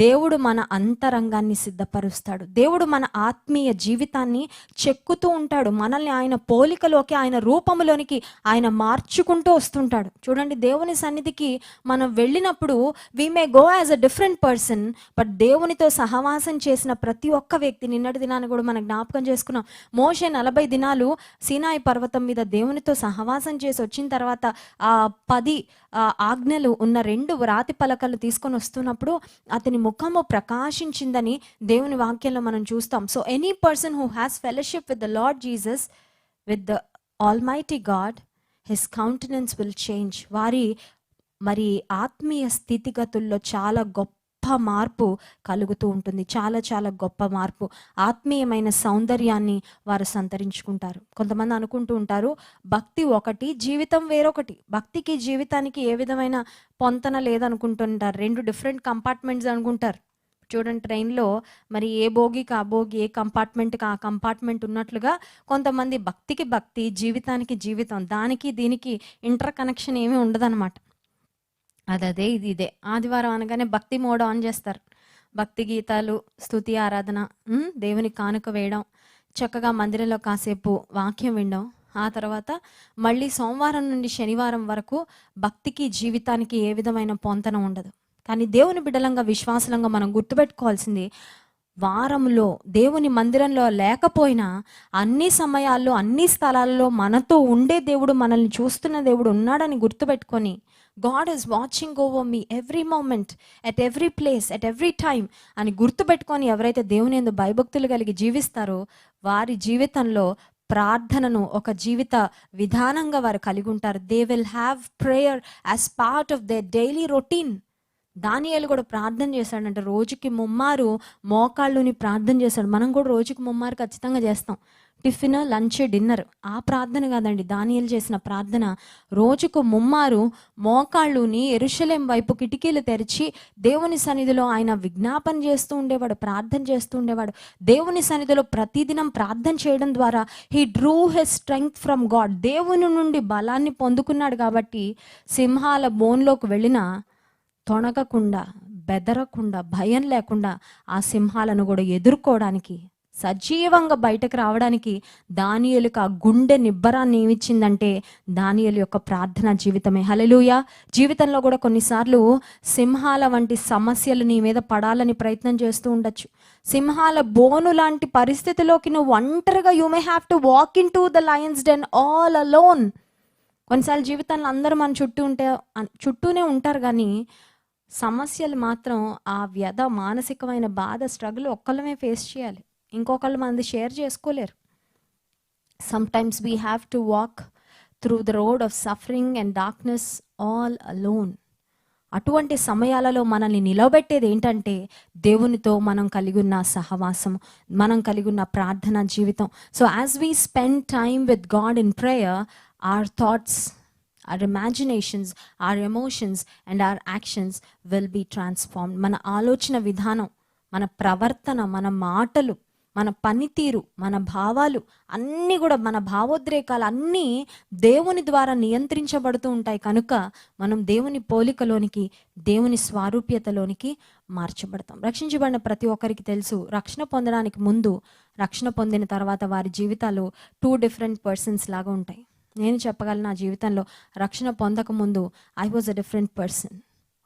దేవుడు మన అంతరంగాన్ని సిద్ధపరుస్తాడు. దేవుడు మన ఆత్మీయ జీవితాన్ని చెక్కుతూ ఉంటాడు. మనల్ని ఆయన పోలికలోకి, ఆయన రూపంలోనికి ఆయన మార్చుకుంటూ వస్తుంటాడు. చూడండి, దేవుని సన్నిధికి మనం వెళ్ళినప్పుడు we may go as a different person, but దేవునితో సహవాసం చేసిన ప్రతి ఒక్క వ్యక్తి, నిన్నటి దినాన్ని కూడా మనం జ్ఞాపకం చేసుకున్నాం. మోషే 40 దినాలు సీనాయి పర్వతం మీద దేవునితో సహవాసం చేసి వచ్చిన తర్వాత ఆ 10 ఆజ్ఞలు ఉన్న 2 రాతి పలకలు తీసుకొని వస్తున్నప్పుడు అతని ముఖము ప్రకాశించిందని దేవుని వాక్యంలో మనం చూస్తాం. So any person who has fellowship with the lord Jesus with the almighty God his countenance will change. వారి మరి ఆత్మీయ స్థితిగతుల్లో చాలా గొప్ప మార్పు కలుగుతూ ఉంటుంది. చాలా చాలా గొప్ప మార్పు, ఆత్మీయమైన సౌందర్యాన్ని వారు సంతరించుకుంటారు. కొంతమంది అనుకుంటూ ఉంటారు భక్తి ఒకటి, జీవితం వేరొకటి. భక్తికి జీవితానికి ఏ విధమైన పొంతన లేదనుకుంటుంటారు. రెండు డిఫరెంట్ కంపార్ట్మెంట్స్ అనుకుంటారు. చూడండి, ట్రైన్లో మరి ఏ బోగికి ఆ బోగి, ఏ కంపార్ట్మెంట్కి ఆ కంపార్ట్మెంట్ ఉన్నట్లుగా కొంతమంది భక్తికి భక్తి, జీవితానికి జీవితం, దానికి దీనికి ఇంటర్ కనెక్షన్ ఏమీ ఉండదన్నమాట. అదే ఇది ఇదే. ఆదివారం అనగానే భక్తి మోడ్ ఆన్ చేస్తారు. భక్తి గీతాలు, స్తుతి ఆరాధన, దేవుని కానుక వేయడం, చక్కగా మందిరంలో కాసేపు వాక్యం వినడం, ఆ తర్వాత మళ్ళీ సోమవారం నుండి శనివారం వరకు భక్తికి జీవితానికి ఏ విధమైన పొంతన ఉండదు. కానీ దేవుని బిడ్డలంగా, విశ్వాసలంగా మనం గుర్తుపెట్టుకోవాల్సింది, వారంలో దేవుని మందిరంలో లేకపోయినా అన్ని సమయాల్లో అన్ని స్థలాల్లో మనతో ఉండే దేవుడు, మనల్ని చూస్తున్న దేవుడు ఉన్నాడని గుర్తుపెట్టుకొని, God is watching over me every moment, at every place, at every time అని గుర్తుపెట్టుకొని ఎవరైతే దేవుని యందు భయభక్తులు కలిగి జీవిస్తారో వారి జీవితంలో ప్రార్థనను ఒక జీవిత విధానంగా వారు కలిగి ఉంటారు. They will have prayer as part of their daily routine. దానియేలు కూడా ప్రార్థన చేశాడంటే రోజుకి 3 మారు మోకాళ్ళుని ప్రార్థన చేశాడు. మనం కూడా రోజుకి 3 మారు ఖచ్చితంగా చేస్తాం. Tiffin, lunch, dinner. ఆ ప్రార్థన కాదండి దానియేలు చేసిన ప్రార్థన. రోజుకు 3 మారు మోకాళ్ళుని యెరూషలేం వైపు కిటికీలు తెరిచి దేవుని సన్నిధిలో ఆయన విజ్ఞాపన చేస్తూ ఉండేవాడు, ప్రార్థన చేస్తూ ఉండేవాడు. దేవుని సన్నిధిలో ప్రతిదినం ప్రార్థన చేయడం ద్వారా he Drew his strength from God. దేవుని నుండి బలాన్ని పొందుకున్నాడు కాబట్టి సింహాల బోన్లోకి వెళ్ళినా తొణగకుండా, బెదరకుండా, భయం లేకుండా ఆ సింహాలను కూడా ఎదుర్కోవడానికి, సజీవంగా బయటకు రావడానికి దానియేలుకు ఆ గుండె నిబ్బరాన్ని ఏమిచ్చిందంటే దానియేలు యొక్క ప్రార్థనా జీవితమే. హల్లెలూయా. జీవితంలో కూడా కొన్నిసార్లు సింహాల వంటి సమస్యలు నీ మీద పడాలని ప్రయత్నం చేస్తూ ఉండొచ్చు. సింహాల బోను లాంటి పరిస్థితిలోకి నువ్వు ఒంటరిగా, you may have to walk in to the lion's den all alone. కొన్నిసార్లు జీవితంలో అందరూ మన చుట్టూనే ఉంటారు, కానీ సమస్యలు మాత్రం, ఆ వ్యధ, మానసికమైన బాధ, స్ట్రగుల్ ఒక్కళ్ళమే ఫేస్ చేయాలి. ఇంకొకళ్ళు మనది షేర్ చేసుకోలేరు. Sometimes we have to walk through the road of suffering and darkness all alone. అటువంటి సమయాలలో మనల్ని నిలబెట్టేది ఏంటంటే దేవునితో మనం కలిగి ఉన్న సహవాసం, మనం కలిగి ఉన్న ప్రార్థనా జీవితం. So as we spend time with God in prayer, our thoughts, our imaginations, our emotions and our actions will be transformed. మన ఆలోచన విధానం, మన ప్రవర్తన, మన మాటలు, మన పనితీరు, మన భావాలు అన్నీ కూడా, మన భావోద్రేకాలు అన్నీ దేవుని ద్వారా నియంత్రించబడుతూ ఉంటాయి. కనుక మనం దేవుని పోలికలోనికి, దేవుని స్వారూప్యతలోనికి మార్చబడతాం. రక్షించబడిన ప్రతి ఒక్కరికి తెలుసు, రక్షణ పొందడానికి ముందు, రక్షణ పొందిన తర్వాత వారి జీవితాలు 2 డిఫరెంట్ పర్సన్స్ లాగా ఉంటాయి. నేను చెప్పగలను, నా జీవితంలో రక్షణ పొందకముందు I was a different person.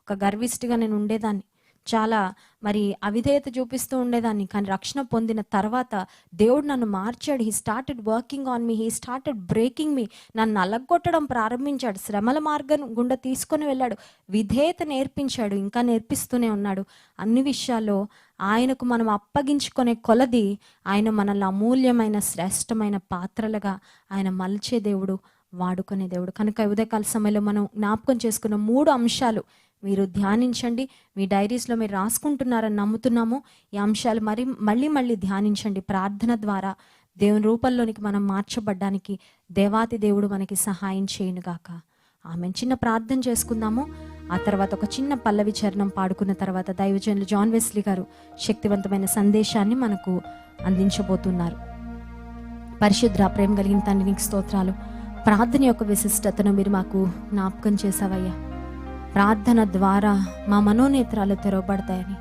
ఒక గర్విష్టిగా నేను ఉండేదాన్ని, చాలా మరి అవిధేయత చూపిస్తూ ఉండేదాన్ని. కానీ రక్షణ పొందిన తర్వాత దేవుడు నన్ను మార్చాడు. He started working on me, he started breaking me. నన్ను నలగొట్టడం ప్రారంభించాడు, శ్రమల మార్గం గుండా తీసుకొని వెళ్ళాడు, విధేయత నేర్పించాడు, ఇంకా నేర్పిస్తూనే ఉన్నాడు. అన్ని విషయాల్లో ఆయనకు మనం అప్పగించుకునే కొలది ఆయన మనల్ని అమూల్యమైన, శ్రేష్టమైన పాత్రలుగా ఆయన మలిచే దేవుడు, వాడుకునే దేవుడు. కనుక ఉదయకాల సమయంలో మనం జ్ఞాపకం చేసుకున్న 3 అంశాలు మీరు ధ్యానించండి. మీ డైరీస్లో మీరు రాసుకుంటున్నారని నమ్ముతున్నాము. ఈ అంశాలు మళ్ళీ ధ్యానించండి. ప్రార్థన ద్వారా దేవుని రూపంలోనికి మనం మార్చబడ్డానికి దేవాతి దేవుడు మనకి సహాయం చేయనుగాక. ఆమె చిన్న ప్రార్థన చేసుకుందాము. ఆ తర్వాత ఒక చిన్న పల్లవి చరణం పాడుకున్న తర్వాత దైవజనులు జాన్ వెస్లీ గారు శక్తివంతమైన సందేశాన్ని మనకు అందించబోతున్నారు. పరిశుద్ధ ప్రేమ కలిగిన తండ్రి, నీకు స్తోత్రాలు. ప్రార్థన యొక్క విశిష్టతను మీరు మాకు జ్ఞాపకం చేసావయ్యా. ప్రార్థన ద్వారా మా మనోనేత్రాలు తెరవబడతాయని,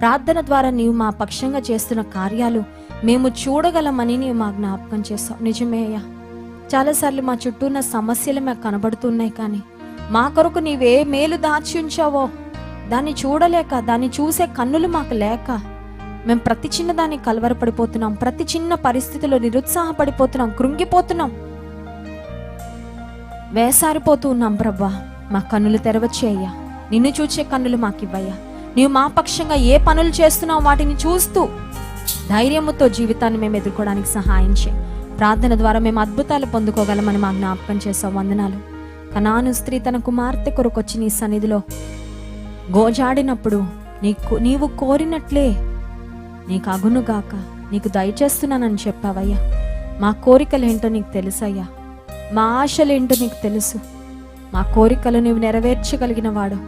ప్రార్థన ద్వారా నీవు మా పక్షంగా చేస్తున్న కార్యాలు మేము చూడగలమని నీవు మా జ్ఞాపకం చేస్తావు. నిజమే అయ్యా, చాలాసార్లు మా చుట్టూ ఉన్న సమస్యలు మాకు కనబడుతున్నాయి, కానీ మా కొరకు నీవే మేలు దాచి ఉంచావో దాన్ని చూడలేక, దాన్ని చూసే కన్నులు మాకు లేక మేము ప్రతి చిన్న దానికి కలవరపడిపోతున్నాం, ప్రతి చిన్న పరిస్థితిలో నిరుత్సాహపడిపోతున్నాం, కృంగిపోతున్నాం, వేసారిపోతూ ఉన్నాం. ప్రభా, మా కన్నులు తెరవచ్చే అయ్యా. నిన్ను చూచే కన్నులు మాకు ఇవ్వయ్యా. నీవు మా పక్షంగా ఏ పనులు చేస్తున్నావు వాటిని చూస్తూ ధైర్యముతో జీవితాన్ని మేము ఎదుర్కోవడానికి సహాయం చేయి. ప్రార్థన ద్వారా మేము అద్భుతాలు పొందుకోగలమని మా జ్ఞాపకం చేసావు. వందనాలు. కనాను స్త్రీ తన కుమార్తె కొరకు వచ్చి నీ సన్నిధిలో గోజాడినప్పుడు నీవు కోరినట్లే నీకు అగునుగాక, నీకు దయచేస్తున్నానని చెప్పావయ్యా. మా కోరికలు ఏంటో నీకు తెలుసయ్యా, మా ఆశలు ఏంటో నీకు తెలుసు. మా కోరికలు నీవు నెరవేర్చగలిగిన వాడు.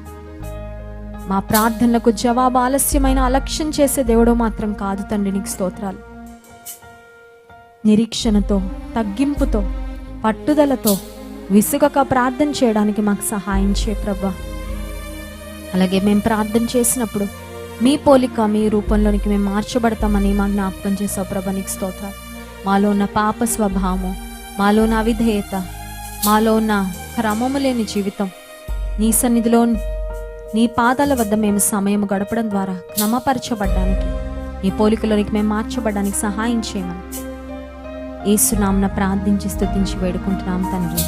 మా ప్రార్థనలకు జవాబు ఆలస్యమైన అలక్ష్యం చేసే దేవుడు మాత్రం కాదు తండ్రి. నీకు స్తోత్రాలు. నిరీక్షణతో, తగ్గింపుతో, పట్టుదలతో, విసుగక ప్రార్థన చేయడానికి మాకు సహాయం చేయ ప్రభా. అలాగే మేము ప్రార్థన చేసినప్పుడు మీ పోలిక, మీ రూపంలోనికి మేము మార్చబడతామని మా జ్ఞాపకం చేసావు ప్రభా. నీకు స్తోత్రాలు. మాలో ఉన్న పాప స్వభావము, మాలో ఉన్న అవిధేయత, మాలో ఉన్న క్రమము లేని జీవితం, నీ సన్నిధిలో నీ పాదాల వద్ద మేము సమయం గడపడం ద్వారా క్రమపరచబడ్డానికి, నీ పోలికలోనికి మేము మార్చబడడానికి సహాయం చేయమని యేసు నామమున ప్రార్థించి స్తుతించి వేడుకుంటున్నాం తండ్రి.